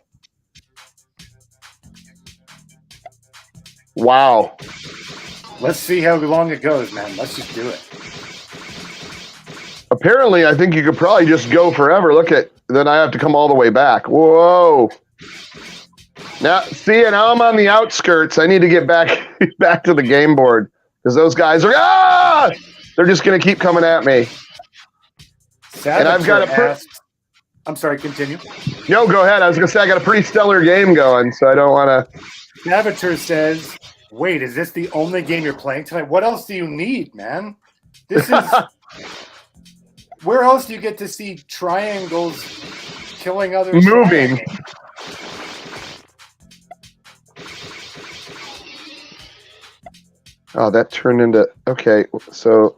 Wow. Let's see how long it goes, man. Let's just do it. Apparently, I think you could probably just go forever. Look at, then I have to come all the way back. Whoa. Now, see, now I'm on the outskirts. I need to get back to the game board because those guys are, they're just going to keep coming at me. And I've got a I'm sorry, continue. No, go ahead. I was going to say I got a pretty stellar game going, so I don't want to. Saboteur says, wait, is this the only game you're playing tonight? What else do you need, man? This is... Where else do you get to see triangles killing others? Moving. Oh, that turned into... Okay, so...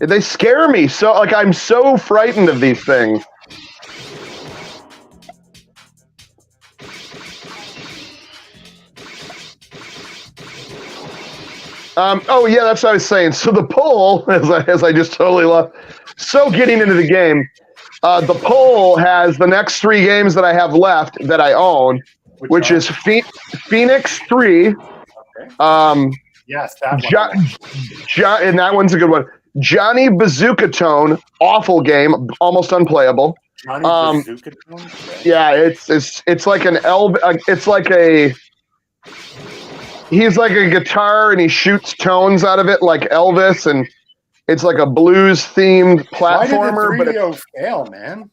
They scare me. So, like, I'm so frightened of these things. Oh, yeah, that's what I was saying. So the poll, as I just totally love. So getting into the game, the poll has the next 3 games that I have left that I own, which is Phoenix 3. Okay. Yes, that one. And that one's a good one. Johnny Bazooka Tone, awful game, almost unplayable. Johnny Bazooka Tone? Okay. Yeah, it's like an it's like a... He's like a guitar and he shoots tones out of it like Elvis, and it's like a blues-themed platformer. Why did the 3DO fail, man?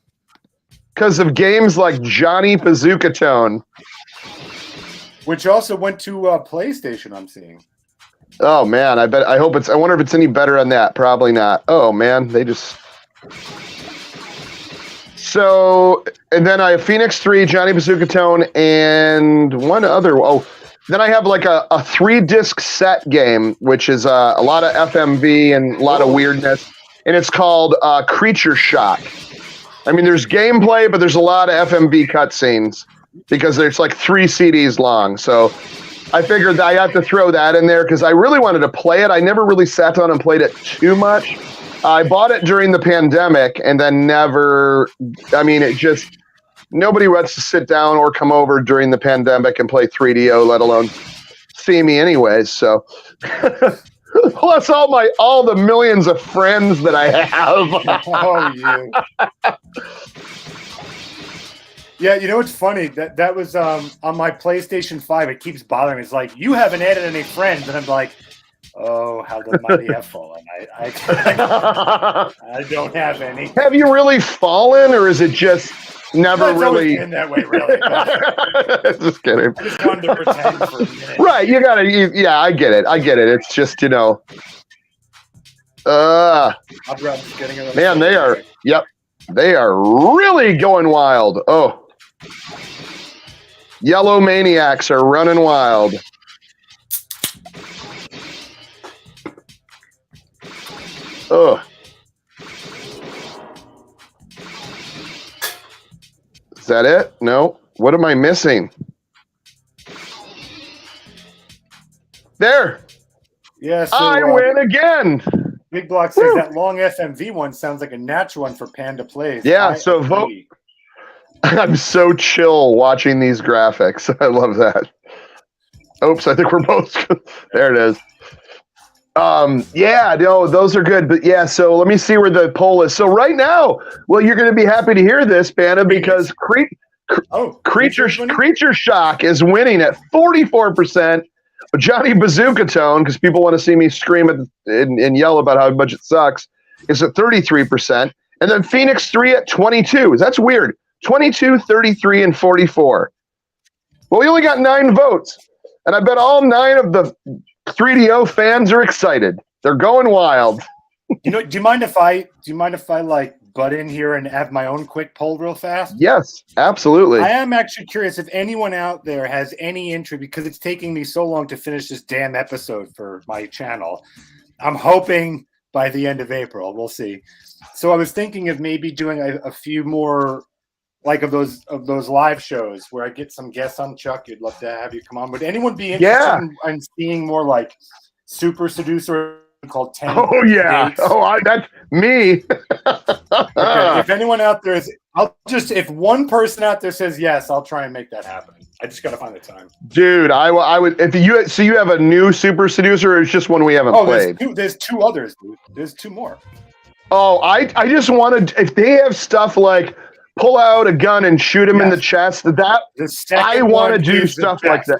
Because of games like Johnny Bazooka Tone. Which also went to PlayStation, I'm seeing. Oh, man, I wonder if it's any better on that. Probably not. Oh, man, they just... So, and then I have Phoenix 3, Johnny Bazooka Tone, and one other... Oh, then I have like a 3-disc set game, which is a lot of FMV and a lot of weirdness. And it's called Creature Shock. I mean, there's gameplay, but there's a lot of FMV cutscenes because there's like 3 CDs long. So I figured I have to throw that in there because I really wanted to play it. I never really sat down and played it too much. I bought it during the pandemic and then never, I mean, it just... Nobody wants to sit down or come over during the pandemic and play 3DO, let alone see me anyways. So, plus all the millions of friends that I have. Oh, you. Yeah, you know what's funny? That was on my PlayStation 5. It keeps bothering me. It's like, you haven't added any friends, and I'm like, oh, how the mighty have fallen. I don't have any. Have you really fallen, or is it just? Never really in that way, really. Just kidding. I just wanted to pretend for a minute. Right, you gotta. Yeah, I get it. It's just man, they are. Yep, they are really going wild. Oh, yellow maniacs are running wild. Oh. Is that it? No. What am I missing? There. Yeah, so, I win again. Big Block says that long FMV one sounds like a natural one for Panda Plays. Yeah, so vote. I'm so chill watching these graphics. I love that. Oops, I think we're both. There it is. Yeah, no, those are good. But yeah, so let me see where the poll is. So right now, well, you're going to be happy to hear this, Panda, because Creature Shock is winning at 44%. Johnny Bazooka Tone, because people want to see me scream and yell about how much it sucks, is at 33%. And then Phoenix 3 at 22. That's weird. 22, 33, and 44. Well, we only got 9 votes. And I bet all 9 of the 3DO fans are excited. They're going wild. You know, do you mind if I like butt in here and have my own quick poll real fast? Yes, absolutely. I am actually curious if anyone out there has any interest, because it's taking me so long to finish this damn episode for my channel. I'm hoping by the end of April. We'll see. So I was thinking of maybe doing a few more like of those live shows where I get some guests on. Chuck, you'd love to have you come on. Would anyone be interested in seeing more like Super Seducer called 10? Oh yeah. Dates? Oh, that's me. Okay, if anyone out there is, if one person out there says yes, I'll try and make that happen. I just got to find the time. Dude, I would, if you, so you have a new Super Seducer, or it's just one we haven't played? There's two others, dude. There's two more. Oh, I just wanted, if they have stuff like pull out a gun and shoot him in the chest, I want to do stuff like that.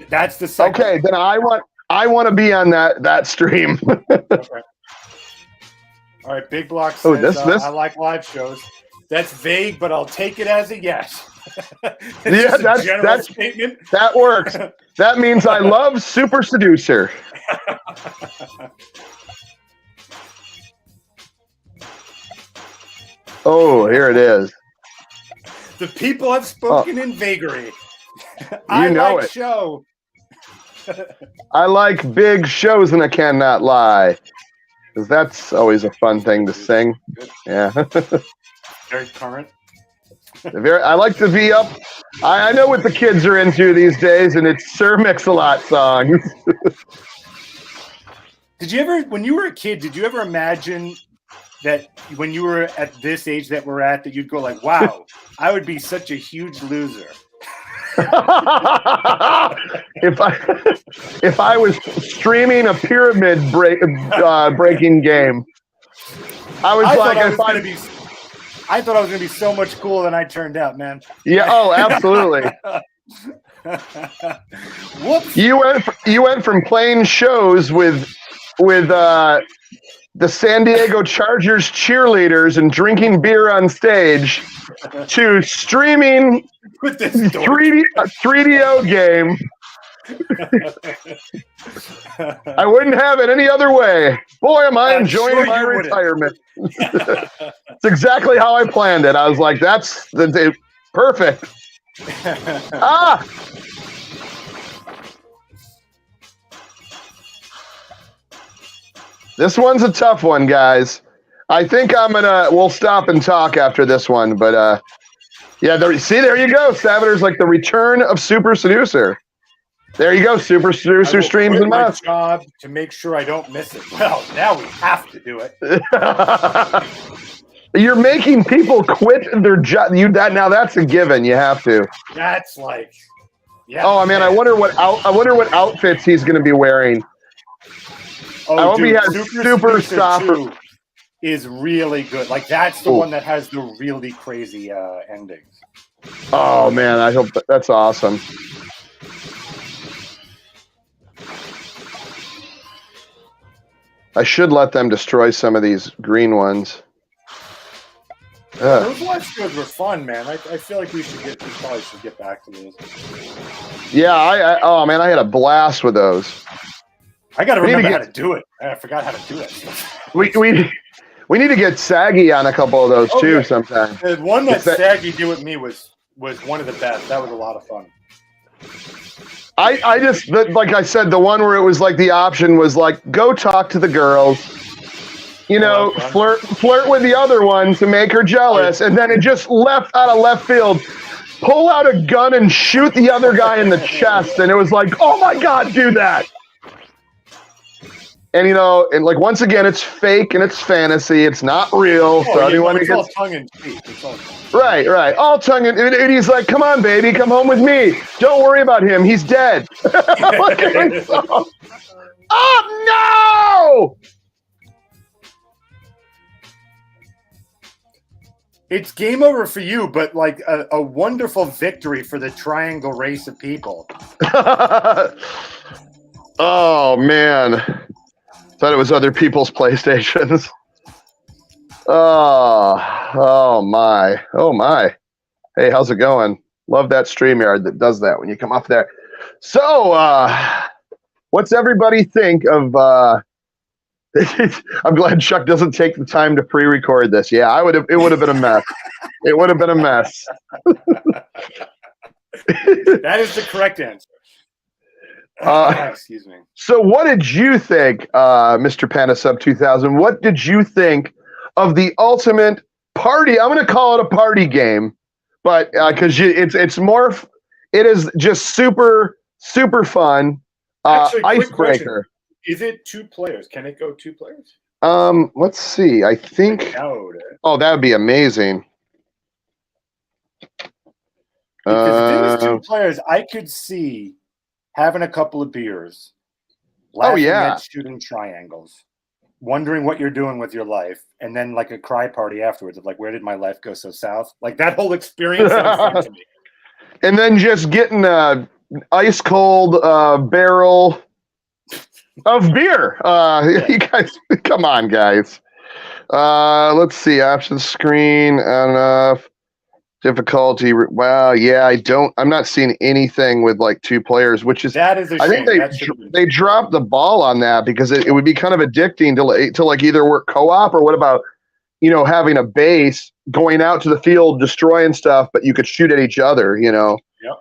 That's the second. Okay, then I want to be on that stream. Okay. All right, Big Block says, this? I like live shows. That's vague, but I'll take it as a yes. Yeah, that's statement. That works. That means I love Super Seducer. Oh, here it is. The people have spoken in vagary. You know like it. Show. I like big shows and I cannot lie. Because that's always a fun thing to sing. Yeah. Very current. I like to be up. I know what the kids are into these days, and it's Sir Mix-a-Lot songs. Did you ever, when you were a kid, did you ever imagine that when you were at this age that we're at, that you'd go like, wow, I would be such a huge loser? if I was streaming a pyramid breaking game, I thought I was gonna be so much cooler than I turned out, man. Yeah. Oh, absolutely. Whoops. You went from playing shows with the San Diego Chargers cheerleaders and drinking beer on stage to streaming with this 3DO game. I wouldn't have it any other way. Boy, am I enjoying my retirement. It's exactly how I planned it. I was like, that's perfect. This one's a tough one, guys. I think we'll stop and talk after this one, but yeah, there you go. Saboteur's like the return of Super Seducer. There you go, Super Seducer streams and my must. Job to make sure I don't miss it. Well, now we have to do it. You're making people quit their job. Now that's a given. You have to. That's like, yeah. Oh, man, I wonder what outfits he's going to be wearing. Oh, I hope dude, he has super soft. Is really good. Like that's the one that has the really crazy endings. Oh man, I hope that's awesome. I should let them destroy some of these green ones. Those live shows were fun, man. I feel like we probably should get back to these. Yeah, oh man, I had a blast with those. I got to remember how to do it. I forgot how to do it. We need to get Saggy on a couple of those too sometime. The one that Saggy did with me was one of the best. That was a lot of fun. I just, like I said, the one where it was like the option was like, go talk to the girls, flirt with the other one to make her jealous, and then it just left out of left field. Pull out a gun and shoot the other guy in the chest, and it was like, oh my God, do that. And and like once again, it's fake and it's fantasy. It's not real. So anyone it's all tongue in cheek. Right. All tongue in. And he's like, "Come on, baby, come home with me. Don't worry about him. He's dead." Oh no! It's game over for you, but like a wonderful victory for the triangle race of people. Oh man. Thought it was other people's PlayStations. Oh my. Hey, how's it going? Love that StreamYard that does that when you come up there. So, what's everybody think of? I'm glad Chuck doesn't take the time to pre-record this. Yeah, it would have been a mess. It would have been a mess. That is the correct answer. Excuse me. So what did you think, Mr. Panasub 2000? What did you think of the ultimate party? I'm going to call it a party game, but because it is just super fun. Actually, Icebreaker. Is it 2 players? Can it go 2 players? Let's see. I think. Oh, that would be amazing. Because if it was 2 players, I could see having a couple of beers, laughing at shooting triangles, wondering what you're doing with your life, and then like a cry party afterwards of like, where did my life go so south? Like that whole experience sounds fun to me. And then just getting a ice cold barrel of beer. You guys, come on, guys. Let's see. Option screen enough. Difficulty. Wow. Yeah, I'm not seeing anything with like 2 players, which is. That is a shame. I think they dropped the ball on that because it would be kind of addicting to like either work co-op or what about having a base, going out to the field, destroying stuff, but you could shoot at each other.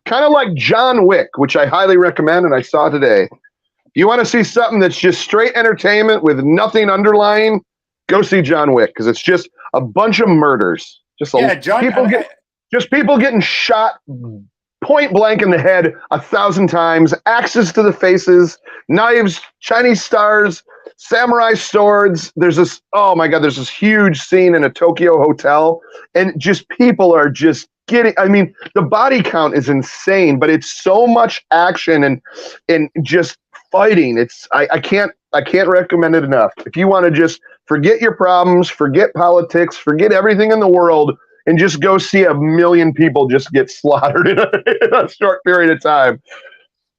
Kind of like John Wick, which I highly recommend, and I saw today. If you want to see something that's just straight entertainment with nothing underlying, go see John Wick because it's just a bunch of murders. Just people getting shot point blank in the head 1,000 times, axes to the faces, knives, Chinese stars, samurai swords. There's this huge scene in a Tokyo hotel, and just people are just getting. I mean, the body count is insane, but it's so much action and just fighting. I can't recommend it enough. If you want to just forget your problems, forget politics, forget everything in the world, and just go see 1 million people just get slaughtered in a short period of time.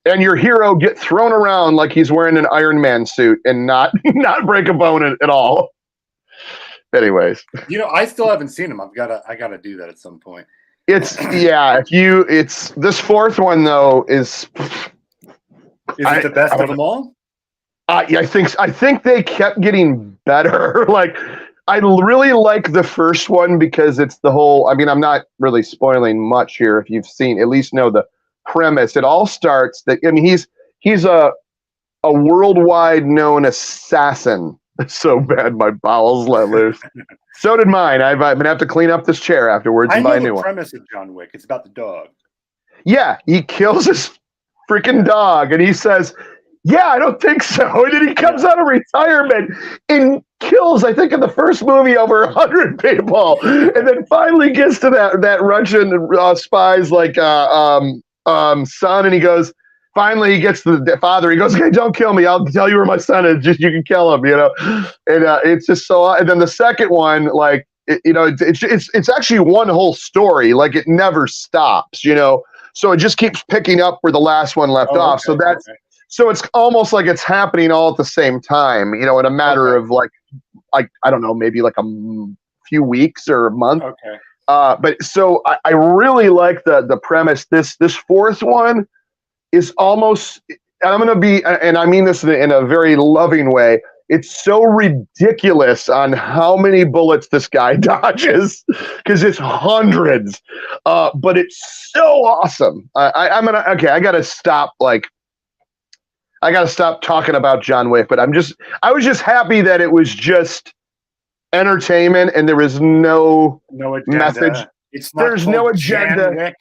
And your hero get thrown around like he's wearing an Iron Man suit and not break a bone at all. Anyways. I still haven't seen him. I gotta do that at some point. It's this 4th one though is it the best of them all? I think they kept getting better. Like I really like the first one because it's the whole. I mean, I'm not really spoiling much here. If you've seen, at least know the premise. It all starts that. I mean, he's a worldwide known assassin. It's so bad, my bowels let loose. So did mine. I'm gonna have to clean up this chair afterwards and buy a new one. I know the premise of John Wick. It's about the dog. Yeah, he kills his freaking dog, and he says, "Yeah, I don't think so." And then he comes out of retirement and kills, I think, in the first movie over 100 people, and then finally gets to that Russian spy's like son, and he goes. Finally, he gets to the father. He goes, "Okay, don't kill me. I'll tell you where my son is. Just you can kill him, And it's just so. And then the second one, like it's actually one whole story. Like it never stops, So it just keeps picking up where the last one left off. Okay, so it's almost like it's happening all at the same time, in a matter of like I don't know, maybe like a few weeks or a month. Okay. But so I really like the premise. This 4th one is almost, and I'm going to be, and I mean this in a very loving way. It's so ridiculous on how many bullets this guy dodges because it's hundreds, but it's so awesome. I got to stop. I got to stop talking about John Wick, but I was just happy that it was just entertainment and there was no message. There's no agenda.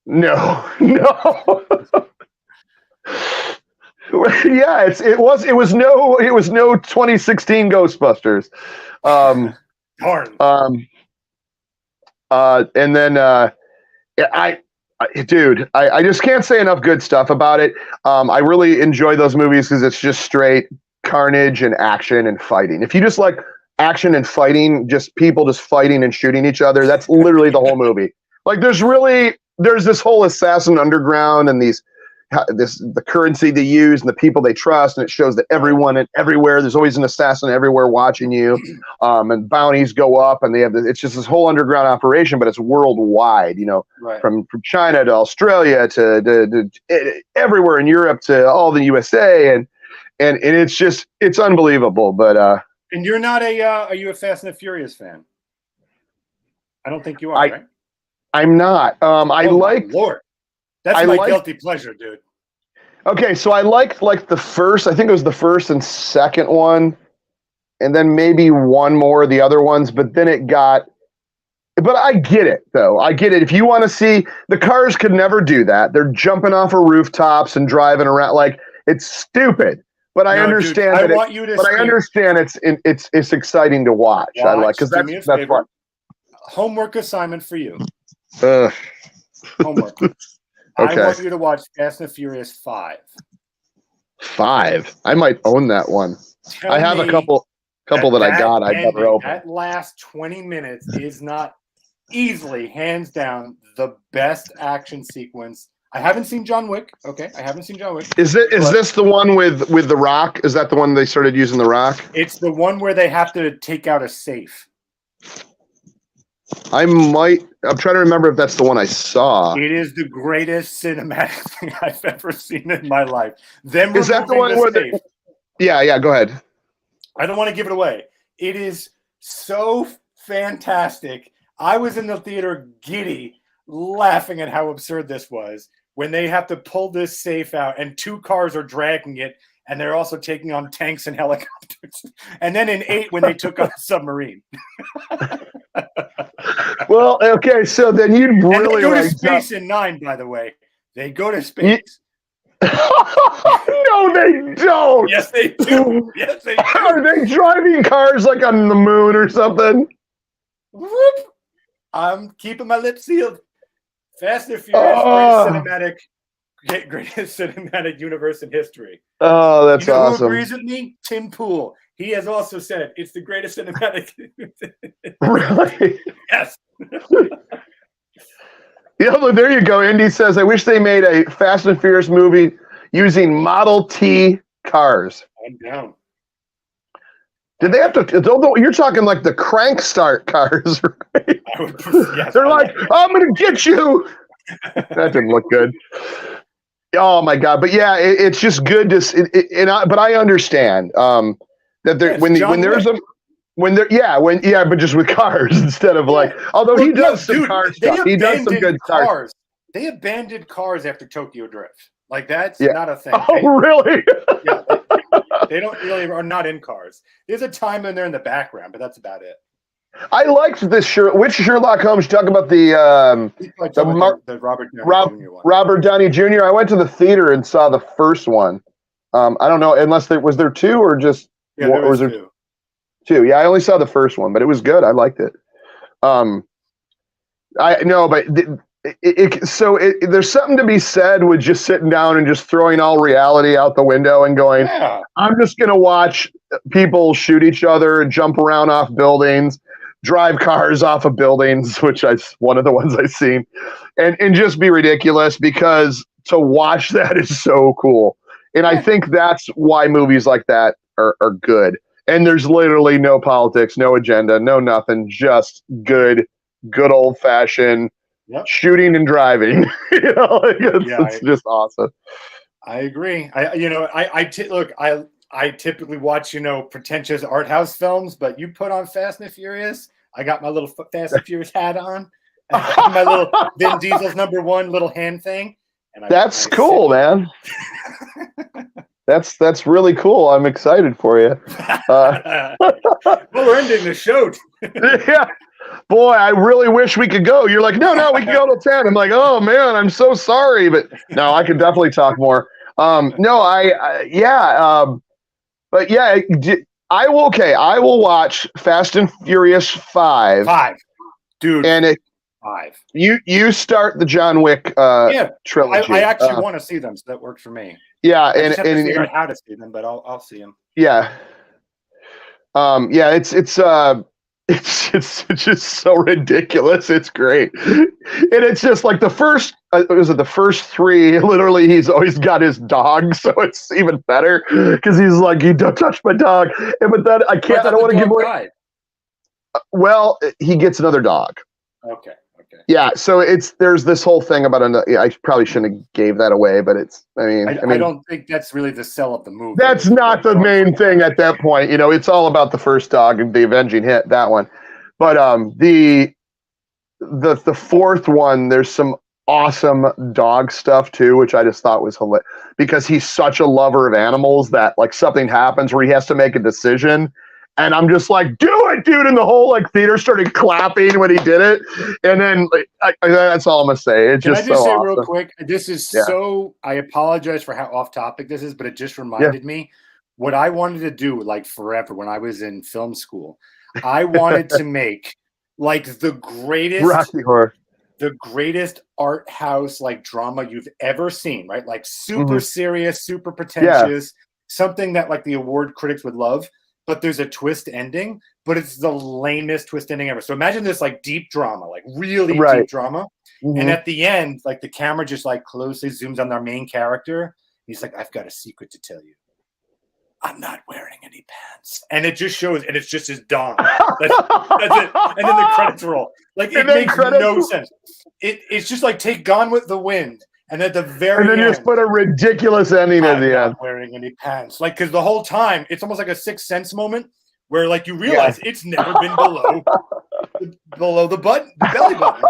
No. Yeah, it was no 2016 Ghostbusters. Darn. And then I just can't say enough good stuff about it. I really enjoy those movies because it's just straight carnage and action and fighting. If you just like action and fighting, just people just fighting and shooting each other, that's literally the whole movie. Like there's this whole assassin underground and the currency they use and the people they trust, and it shows that everyone and everywhere there's always an assassin everywhere watching you, and bounties go up, and it's just this whole underground operation, but it's worldwide, right. from China to Australia to everywhere in Europe to all the USA, and it's unbelievable. But and you're not are you a Fast and the Furious fan? I don't think you are, right? I'm not. Lord. That's my guilty pleasure, dude. Okay, so I liked the first. I think it was the first and second one, and then maybe one more of the other ones. But then it got. But I get it, though. I get it. If you want to see, the cars could never do that. They're jumping off of rooftops and driving around. Like, it's stupid. But I understand dude, I understand it's exciting to watch. I like because that's fun. Homework assignment for you. Homework. Okay. I want you to watch Fast and Furious 5. 5. I might own that one. I have a couple that I got. I never opened. That last 20 minutes is not easily, hands down, the best action sequence. I haven't seen John Wick. Okay, I haven't seen John Wick. Is this the one with The Rock? Is that the one they started using The Rock? It's the one where they have to take out a safe. I'm trying to remember if that's the one I saw. It is the greatest cinematic thing I've ever seen in my life. Is that the one where Yeah, go ahead. I don't want to give it away. It is so fantastic. I was in the theater giddy, laughing at how absurd this was when they have to pull this safe out and 2 cars are dragging it, and they're also taking on tanks and helicopters. And then in 8 when they took on a submarine. Well, okay, so then you'd really and they go to space in 9, by the way. They go to space. No, they don't. Yes, they do. Yes, they do. Are they driving cars like on the moon or something? Whoop. I'm keeping my lips sealed. Fast and Furious, greatest cinematic universe in history. Oh, that's awesome. Who agrees with me? Tim Pool. He has also said it's the greatest cinematic. Really? Yes. Yeah, look, there you go. Indy says, I wish they made a Fast and Furious movie using Model T cars. I'm down. Did they have to? You're talking like the crank start cars, right? Yes, they're like, I'm going to get you. That didn't look good. Oh my God! But yeah, it's just good to. But I understand that there but just with cars instead of like. Although he does some car stuff, he does some good cars. They abandoned cars after Tokyo Drift. Like that's not a thing. Oh, really? Yeah. They don't really are not in cars. There's a time when they're in the background, but that's about it. I liked this which Sherlock Holmes? You talk about the Robert Downey Jr. one. Robert Downey Jr. I went to the theater and saw the first one. I don't know unless was there 2 or just there was 2. 2. Yeah, I only saw the first one, but it was good. I liked it. I know, but there's something to be said with just sitting down and just throwing all reality out the window and going, I'm just going to watch people shoot each other and jump around off buildings, drive cars off of buildings, which is one of the ones I've seen, and just be ridiculous because to watch that is so cool. And I think that's why movies like that are good. And there's literally no politics, no agenda, no nothing, just good old fashioned shooting and driving. It's just awesome. I agree. I typically watch, pretentious art house films, but you put on Fast and Furious, I got my little Fast and Furious hat on, my little Vin Diesel's #1 little hand thing. And that's cool, man. That's really cool. I'm excited for you. Well, we're ending the show. Yeah. Boy, I really wish we could go. You're like, no, we can go till 10. I'm like, oh man, I'm so sorry, but no, I could definitely talk more. But yeah, I will watch Fast and Furious 5. 5, dude. And 5. You start the John Wick trilogy. I actually want to see them, so that works for me. Yeah, I just have to figure out how to see them, but I'll see them. Yeah. It's just so ridiculous. It's great. And it's just like the first 3, literally he's always got his dog. So it's even better because he's like, you don't touch my dog. But then I don't want to give away. Well, he gets another dog. Okay. Yeah. So there's this whole thing about I probably shouldn't have gave that away, but I don't think that's really the sell of the movie. That's not the main thing at that point. It's all about the first dog and the avenging hit, that one. But the fourth one, there's some awesome dog stuff too, which I just thought was hilarious because he's such a lover of animals that like something happens where he has to make a decision. And I'm just like, do it, dude. And the whole theater started clapping when he did it. And then that's all I'm going to say. It's just Can I just so say awesome. real quick? This is I apologize for how off topic this is, but it just reminded me what I wanted to do like forever when I was in film school, I wanted to make like the greatest Rocky Horror. The greatest art house like drama you've ever seen, right? Like super serious, super pretentious, something that like the award critics would love, but there's a twist ending, but it's the lamest twist ending ever. So imagine this like deep drama, like really deep drama. And at the end, like the camera just like closely zooms on our main character. He's like, I've got a secret to tell you. I'm not wearing any pants. And it just shows, and it's just his dong. That's it. And then the credits roll. Like, it makes no sense. It's just like take Gone with the Wind, and at the very end. And then just put a ridiculous ending at the end. Wearing any pants. Like, because the whole time, it's almost like a Sixth Sense moment where, like, you realize it's never been below the belly button.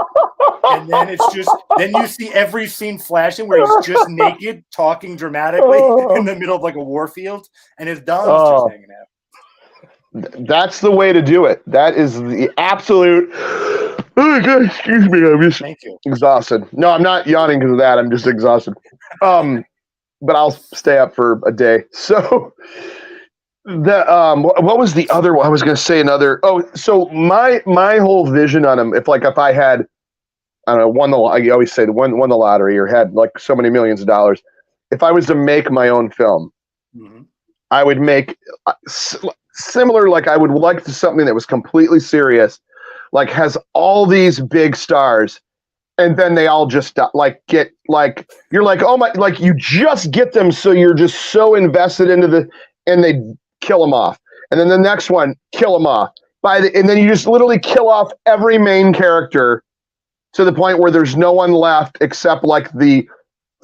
And then it's just, then you see every scene flashing where he's just naked, talking dramatically in the middle of like a war field, and his dong's just hanging out. That's the way to do it. That is the absolute. Oh God, excuse me, I'm just exhausted. No, I'm not yawning because of that. I'm just exhausted. But I'll stay up for a day. So what was the other one? I was going to say another. Oh, so my whole vision on him, if I had, I don't know, I always say won the lottery or had like so many millions of dollars. If I was to make my own film, I would make similar. Like I would like something that was completely serious, like has all these big stars, and then they all just get like you're like, oh my, like you just get them, so you're just so invested into and they kill them off, and then the next one kill them off and then you just literally kill off every main character. To the point where there's no one left except like the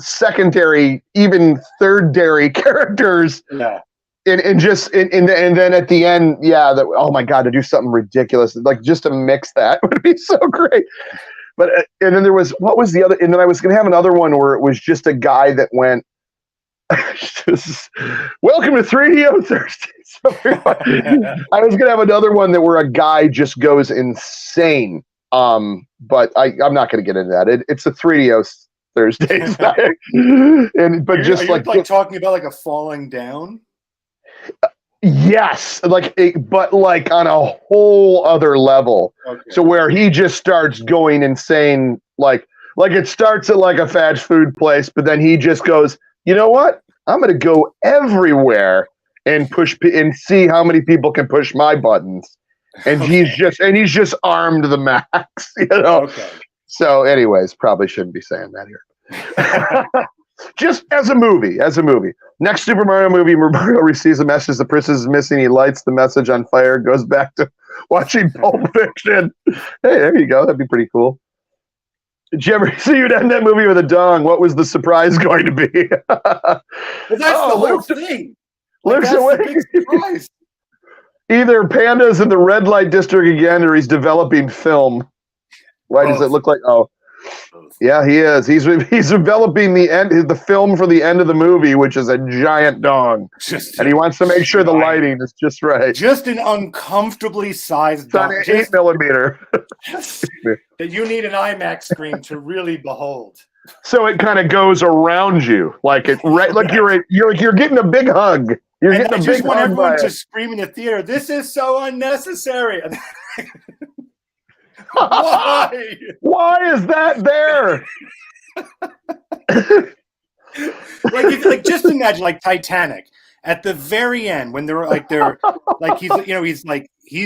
secondary, even third-dairy characters. Yeah. And then at the end, oh my God, to do something ridiculous, like just to mix that would be so great. But and then what was the other? And then I was going to have another one where it was just a guy that went, welcome to 3DO Thursday. So I was going to have another one where a guy just goes insane. But I'm not going to get into that. It's a 3DO Thursdays night. But just are you talking about like a falling down. Yes, but like on a whole other level. Okay. So where he just starts going insane, like it starts at like a fast food place, but then he just goes, you know what? I'm going to go everywhere and and see how many people can push my buttons. And he's just armed to the max, you know. Okay. So, anyways, probably shouldn't be saying that here. Just as a movie. Next Super Mario movie, Mario receives a message the princess is missing. He lights the message on fire, goes back to watching Pulp Fiction. Hey, there you go. That'd be pretty cool. Did you ever see you'd end that movie with a dong? What was the surprise going to be? Well, that's the whole thing. Luke's awake. The big surprise. Either Panda's in the red light district again, or he's developing film. Why does it look like? Oh, yeah, he is. He's developing the film for the end of the movie, which is a giant dong, and he wants to make sure the lighting is just right. Just an uncomfortably sized dong. 8mm. That you need an IMAX screen to really behold. So it kind of goes around you, like you're getting a big hug. I just want everyone to scream in the theater, this is so unnecessary. Why? Why is that there? Just imagine like Titanic at the very end when they're like he's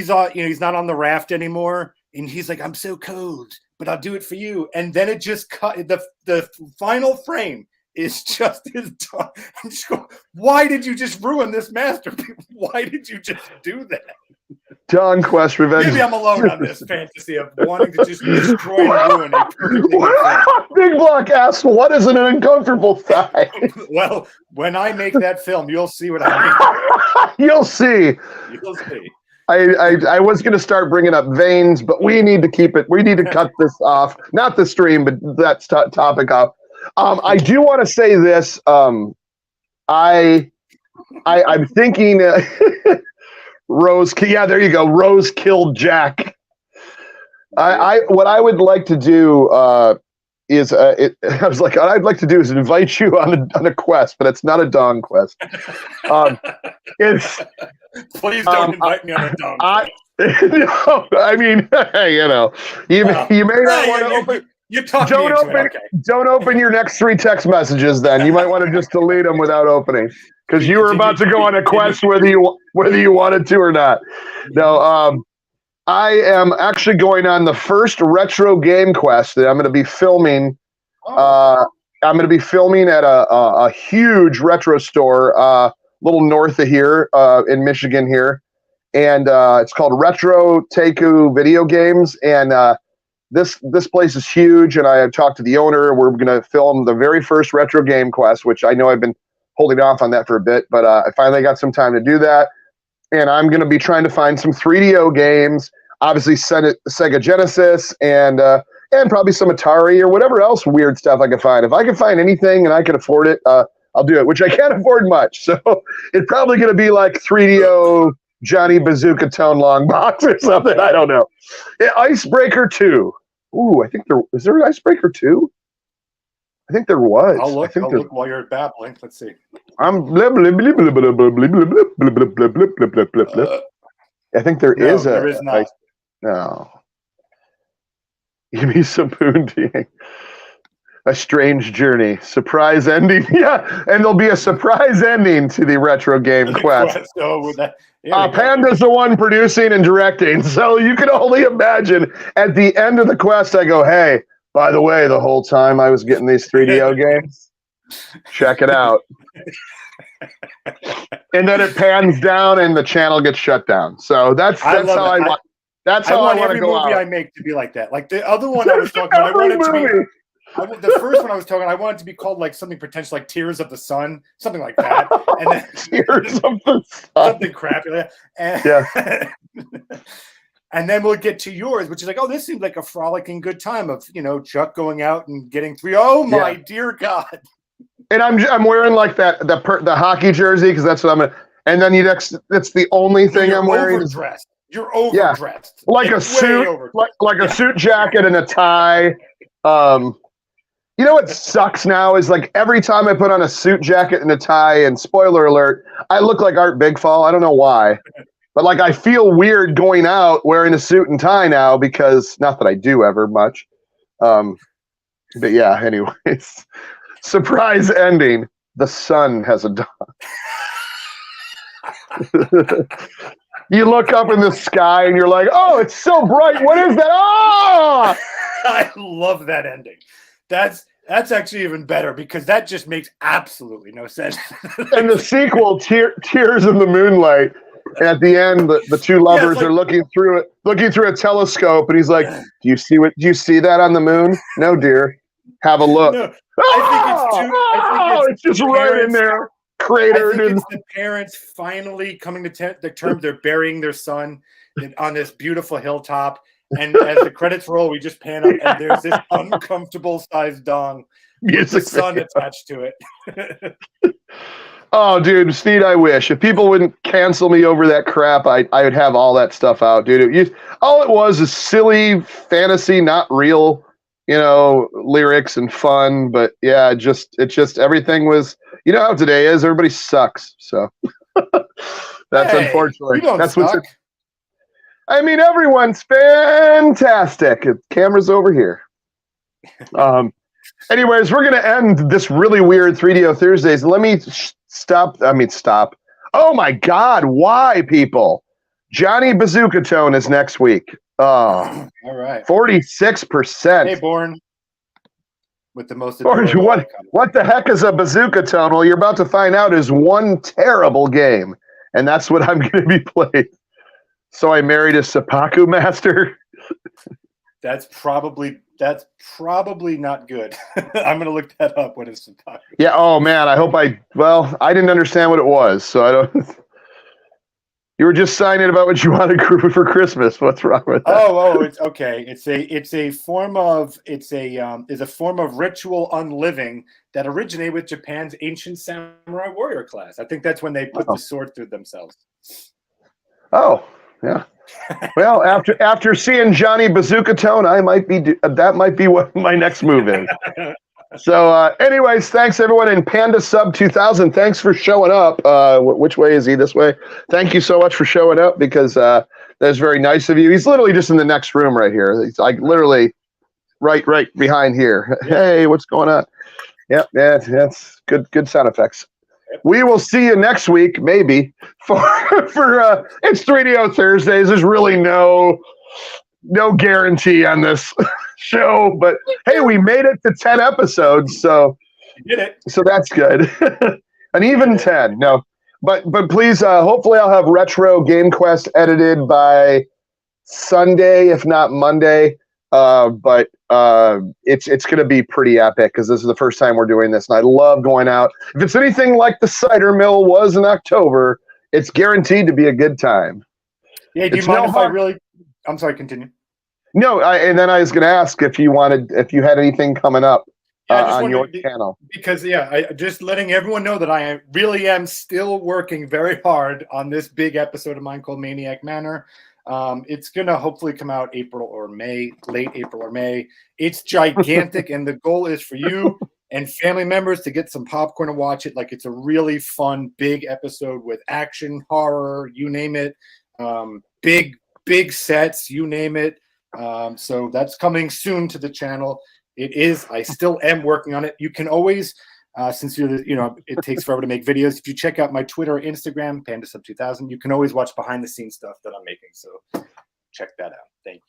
not on the raft anymore, and he's like, I'm so cold, but I'll do it for you. And then it just cut the final frame is just his dog. Why did you just ruin this masterpiece? Why did you just do that? Dong Quest Revenge. Maybe I'm alone on this fantasy of wanting to just destroy and ruin a perfect thing. Big Block asks, what is an uncomfortable thigh? Well, when I make that film, you'll see what I mean. You'll see. You'll see. I was going to start bringing up veins, but we need to keep it. We need to cut this off. Not the stream, but that topic off. I do want to say this. I'm thinking Rose. Yeah, there you go. Rose killed Jack. What I would like to do is I was like, all I'd like to do is invite you on a quest, but it's not a dong quest. It's please don't invite me on a dong quest. No, I mean, you know, you may not want to open. Don't open your next 3 text messages. Then you might want to just delete them without opening, because you were about to go on a quest whether you wanted to or not. No, I am actually going on the first retro game quest that I'm going to be filming. I'm going to be filming at a huge retro store, a little north of here, in Michigan here. And it's called Retro Teiku Video Games, and this place is huge. And I have talked to the owner. We're going to film the very first retro game quest, which I know I've been holding off on that for a bit, but I finally got some time to do that. And I'm going to be trying to find some 3DO games, obviously Sega Genesis, and probably some Atari or whatever else weird stuff I can find. If I can find anything and I can afford it, I'll do it. Which I can't afford much, so it's probably going to be like 3DO. Johnny Bazooka Tone Long Box or something. I don't know. Icebreaker 2. Ooh, I think is there an Icebreaker 2? I think there was. I'll look while you're babbling. Let's see. I think there is There is not. No. Give me some Poonding. A strange journey. Surprise ending. Yeah, and there'll be a surprise ending to the retro game quest. Panda's the one producing and directing, so you can only imagine at the end of the quest, I go, hey, by the way, the whole time I was getting these 3DO games, check it out. And then it pans down and the channel gets shut down. So that's how I want. That's how I want to go out. Every movie I make to be like that. Like the other one I was talking about, I wanted to be. The first one I was talking, I wanted it to be called like something potential, like Tears of the Sun, something like that. And then Tears of the Sun, something crappy. Yeah. And then we'll get to yours, which is like, oh, this seems like a frolicking good time of, you know, Chuck going out and getting 3. Oh my dear God! And I'm wearing like the hockey jersey because that's what I'm gonna. And then that's the only thing I'm wearing. Overdressed. You're overdressed. Yeah. Like a suit, like a suit jacket and a tie. You know what sucks now is like every time I put on a suit jacket and a tie, and spoiler alert, I look like Art Bigfall. I don't know why, but like I feel weird going out wearing a suit and tie now because not that I do ever much. But yeah, anyways, surprise ending. The sun has a dawn. You look up in the sky and you're like, oh, it's so bright. What is that? Oh! I love that ending. That's actually even better because that just makes absolutely no sense. And the sequel, Tears in the Moonlight. And at the end, the two lovers are looking through a telescope, and he's like, "Do you see that on the moon? No, dear. Have a look." No, I think it's just right in there, cratered. I think it's the parents finally coming to the terms they're burying their son on this beautiful hilltop. And as the credits roll, we just pan up, and there's this uncomfortable sized dong with the sun attached to it. Oh, dude, Sneed, I wish. If people wouldn't cancel me over that crap, I would have all that stuff out, dude. All it was is silly fantasy, not real, lyrics and fun. But yeah, it just everything was, you know how today is. Everybody sucks. So that's unfortunately. That's suck. what's. I mean, everyone's fantastic. Camera's over here. Anyways, we're going to end this really weird 3DO Thursdays. Let me stop. Oh, my God. Why, people? Johnny Bazooka Tone is next week. Oh, all right. 46%. Hey, Born. With the most what the heck is a Bazooka Tone? Well, you're about to find out is one terrible game. And that's what I'm going to be playing. So I married a seppuku master. That's probably not good. I'm gonna look that up. What is seppuku? Yeah. Oh man. I didn't understand what it was, so I don't. You were just signing about what you wanted for Christmas. What's wrong with that? Oh, it's okay. It's a form of ritual unliving that originated with Japan's ancient samurai warrior class. I think that's when they put the sword through themselves. Oh. Yeah. Well, after seeing Johnny Bazooka Tone, that might be what my next move is. So, anyways, thanks everyone. And Panda Sub 2000, thanks for showing up. Which way is he? This way. Thank you so much for showing up because that's very nice of you. He's literally just in the next room right here. He's like literally right behind here. Yeah. Hey, what's going on? Yep, yeah, that's good sound effects. We will see you next week, maybe for it's 3DO Thursdays. There's really no guarantee on this show, but hey, we made it to 10 episodes, so you did it. So that's good. An even 10. No, but please, hopefully, I'll have Retro Game Quest edited by Sunday, if not Monday. But it's going to be pretty epic because this is the first time we're doing this, and I love going out. If it's anything like the cider mill was in October, it's guaranteed to be a good time. Yeah, do you mind if I really? I'm sorry, continue. No, and then I was going to ask if you had anything coming up on your channel. Because I just letting everyone know that I really am still working very hard on this big episode of mine called Maniac Manor. It's gonna hopefully come out April or May, late April or May. It's gigantic, and the goal is for you and family members to get some popcorn and watch it. Like, it's a really fun, big episode with action, horror, you name it. Big sets, you name it. So that's coming soon to the channel. I still am working on it. You can always, since it takes forever to make videos. If you check out my Twitter or Instagram, PandaSub2000, you can always watch behind the scenes stuff that I'm making. So check that out. Thank you.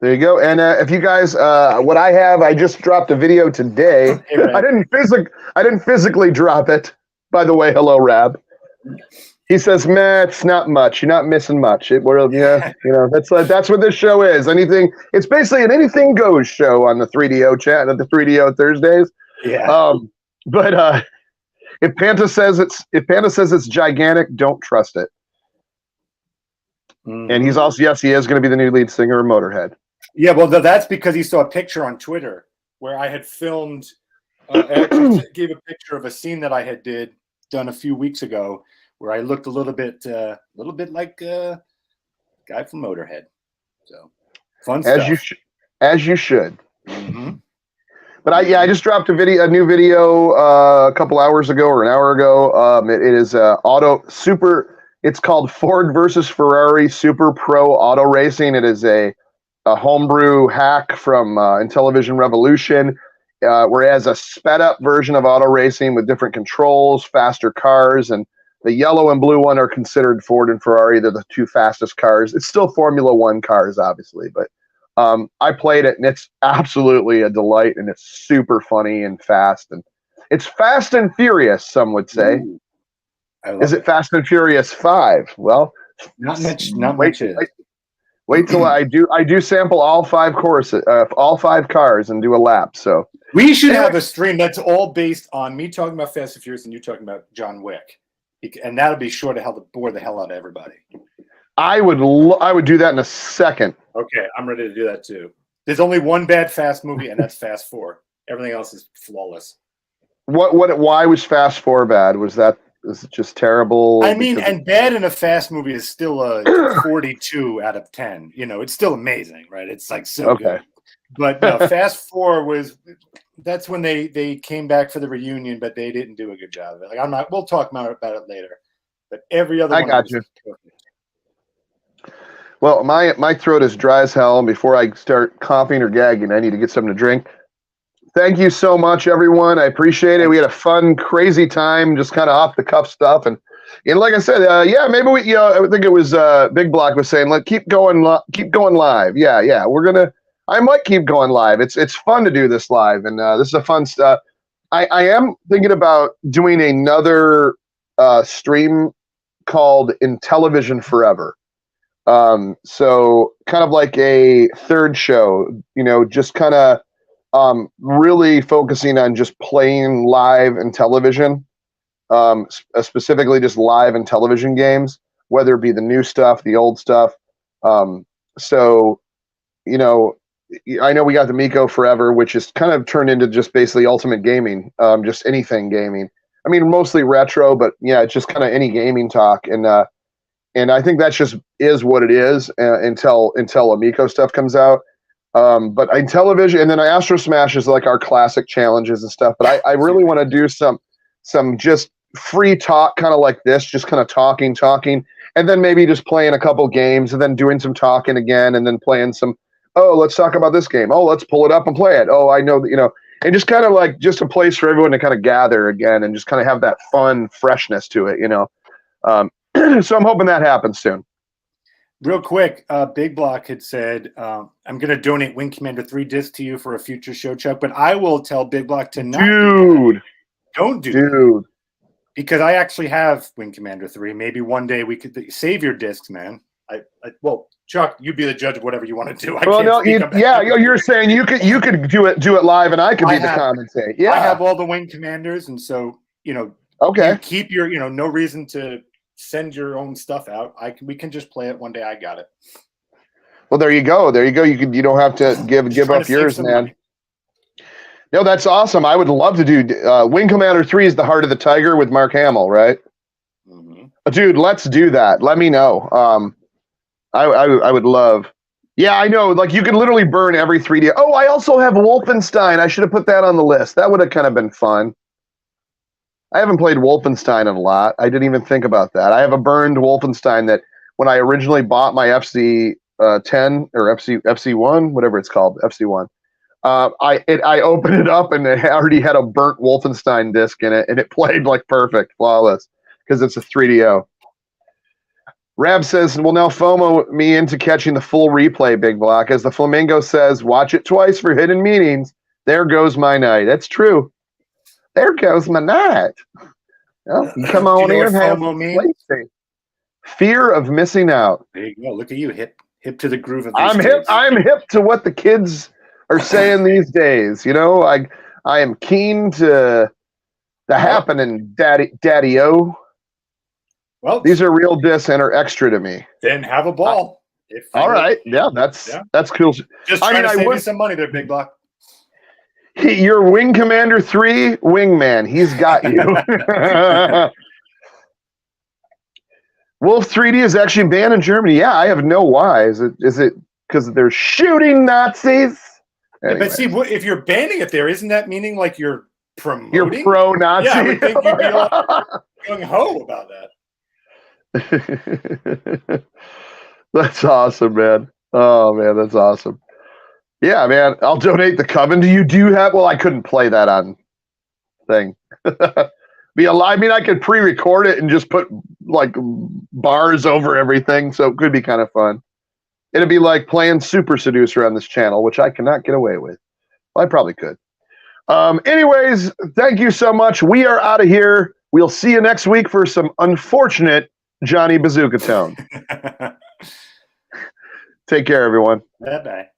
There you go. And if you guys, what I just dropped a video today. Hey, I didn't physically drop it. By the way, hello, Rab. He says, "Man, it's not much. You're not missing much. That's what this show is. It's basically an anything goes show on the 3DO chat at the 3DO Thursdays. Yeah. But if Panda says it's gigantic, don't trust it." Mm-hmm. And he's also, yes, he is going to be the new lead singer of Motorhead. Yeah, well, that's because he saw a picture on Twitter where I had filmed. I gave a picture of a scene that I had done a few weeks ago, where I looked a little bit like a guy from Motorhead. So fun stuff. As you should. Mm-hmm. But I just dropped a new video a couple hours ago or an hour ago. It is It's called Ford versus Ferrari Super Pro Auto Racing. It is a homebrew hack from Intellivision Revolution, whereas a sped up version of auto racing with different controls, faster cars, and the yellow and blue one are considered Ford and Ferrari. They're the two fastest cars. It's still Formula One cars, obviously, but I played it, and it's absolutely a delight, and it's super funny and fast, and it's Fast and Furious, some would say. Ooh, is it Fast and Furious 5? Well, not much. Wait till I do sample all 5 courses, all 5 cars, and do a lap. So we should have a stream that's all based on me talking about Fast and Furious and you talking about John Wick. And that'll be sure to bore the hell out of everybody. I would do that in a second. Okay, I'm ready to do that too. There's only one bad Fast movie, and that's Fast 4. Everything else is flawless. Why was Fast 4 bad? Was it just terrible? I mean, and bad in a Fast movie is still a 42 out of 10. It's still amazing, right? It's like so good. But no, Fast 4 that's when they came back for the reunion, but they didn't do a good job of it. Like, we'll talk about it later. But every other one got you. Perfect. Well, my throat is dry as hell, and before I start coughing or gagging, I need to get something to drink. Thank you so much, everyone. I appreciate it. We had a fun, crazy time, just kind of off the cuff stuff, and like I said, maybe we, I think it was Big Block was saying, keep going live. Yeah, I might keep going live. It's fun to do this live, and this is a fun stuff. I am thinking about doing another stream called Intellivision Forever. So kind of like a third show, just kind of really focusing on just playing live Intellivision, specifically just live Intellivision games, whether it be the new stuff, the old stuff. So, I know we got the Miko Forever, which is kind of turned into just basically ultimate gaming, just anything gaming. I mean, mostly retro, but yeah, it's just kind of any gaming talk. And And I think that just is what it is until Amico stuff comes out. But Intellivision, and then Astro Smash is like our classic challenges and stuff. But I really want to do some just free talk, kind of like this, just kind of talking, and then maybe just playing a couple games, and then doing some talking again, and then playing some. Oh, let's talk about this game. Oh, let's pull it up and play it. Oh, I know that, you know, and just kind of like just a place for everyone to kind of gather again and just kind of have that fun freshness to it, you know. So I'm hoping that happens soon. Real quick, Big Block had said, I'm going to donate Wing Commander 3 disc to you for a future show, Chuck, but I will tell Big Block to not do that. Don't do that. Because I actually have Wing Commander 3. Maybe one day we could save your discs, man. Well, Chuck, you be the judge of whatever you want to do. You're saying you could do it live, and I could be the commentator. Yeah, I have all the Wing Commanders, and so okay, you keep your no reason to send your own stuff out. We can just play it one day. I got it. Well, there you go. You don't have to give up yours, man. Money. No, that's awesome. I would love to do Wing Commander 3 is the Heart of the Tiger with Mark Hamill, right? Mm-hmm. Dude, let's do that. Let me know. I would love. Yeah, I know. Like, you could literally burn every 3D. Oh, I also have Wolfenstein. I should have put that on the list. That would have kind of been fun. I haven't played Wolfenstein in a lot. I didn't even think about that. I have a burned Wolfenstein that when I originally bought my FC 10 or FC1, whatever it's called, FC1. I opened it up and it already had a burnt Wolfenstein disc in it, and it played like perfect, flawless, because it's a 3DO. Rab says, "Well, now FOMO me into catching the full replay, Big Block." As the Flamingo says, "Watch it twice for hidden meanings." There goes my night. That's true. There goes my night. Well, you come on here and have FOMO fear of missing out. There you go. Look at you, hip to the groove of. I'm hip to what the kids are saying these days. You know, I am keen to the happening, daddy-o. Well, these are real discs and are extra to me. Then have a ball. All right. Yeah, that's cool. Just trying to save you some money there, Big Block. Your Wing Commander 3 wingman. He's got you. Wolf 3D is actually banned in Germany. Yeah, I have no why. Is it because they're shooting Nazis? Yeah, but see, if you're banning it there, isn't that meaning like you're promoting? You're pro-Nazi. Yeah, I would think you'd be all gung-ho about that. That's awesome, man. Oh, man, that's awesome. Yeah, man, I'll donate the Coven to you. Do you have? Well, I couldn't play that on thing. Be alive. I mean, I could pre-record it and just put like bars over everything, so it could be kind of fun. It'd be like playing Super Seducer on this channel, which I cannot get away with. Well, I probably could. Anyways, thank you so much. We are out of here. We'll see you next week for some unfortunate Johnny Bazooka Tone. Take care, everyone. Bye-bye.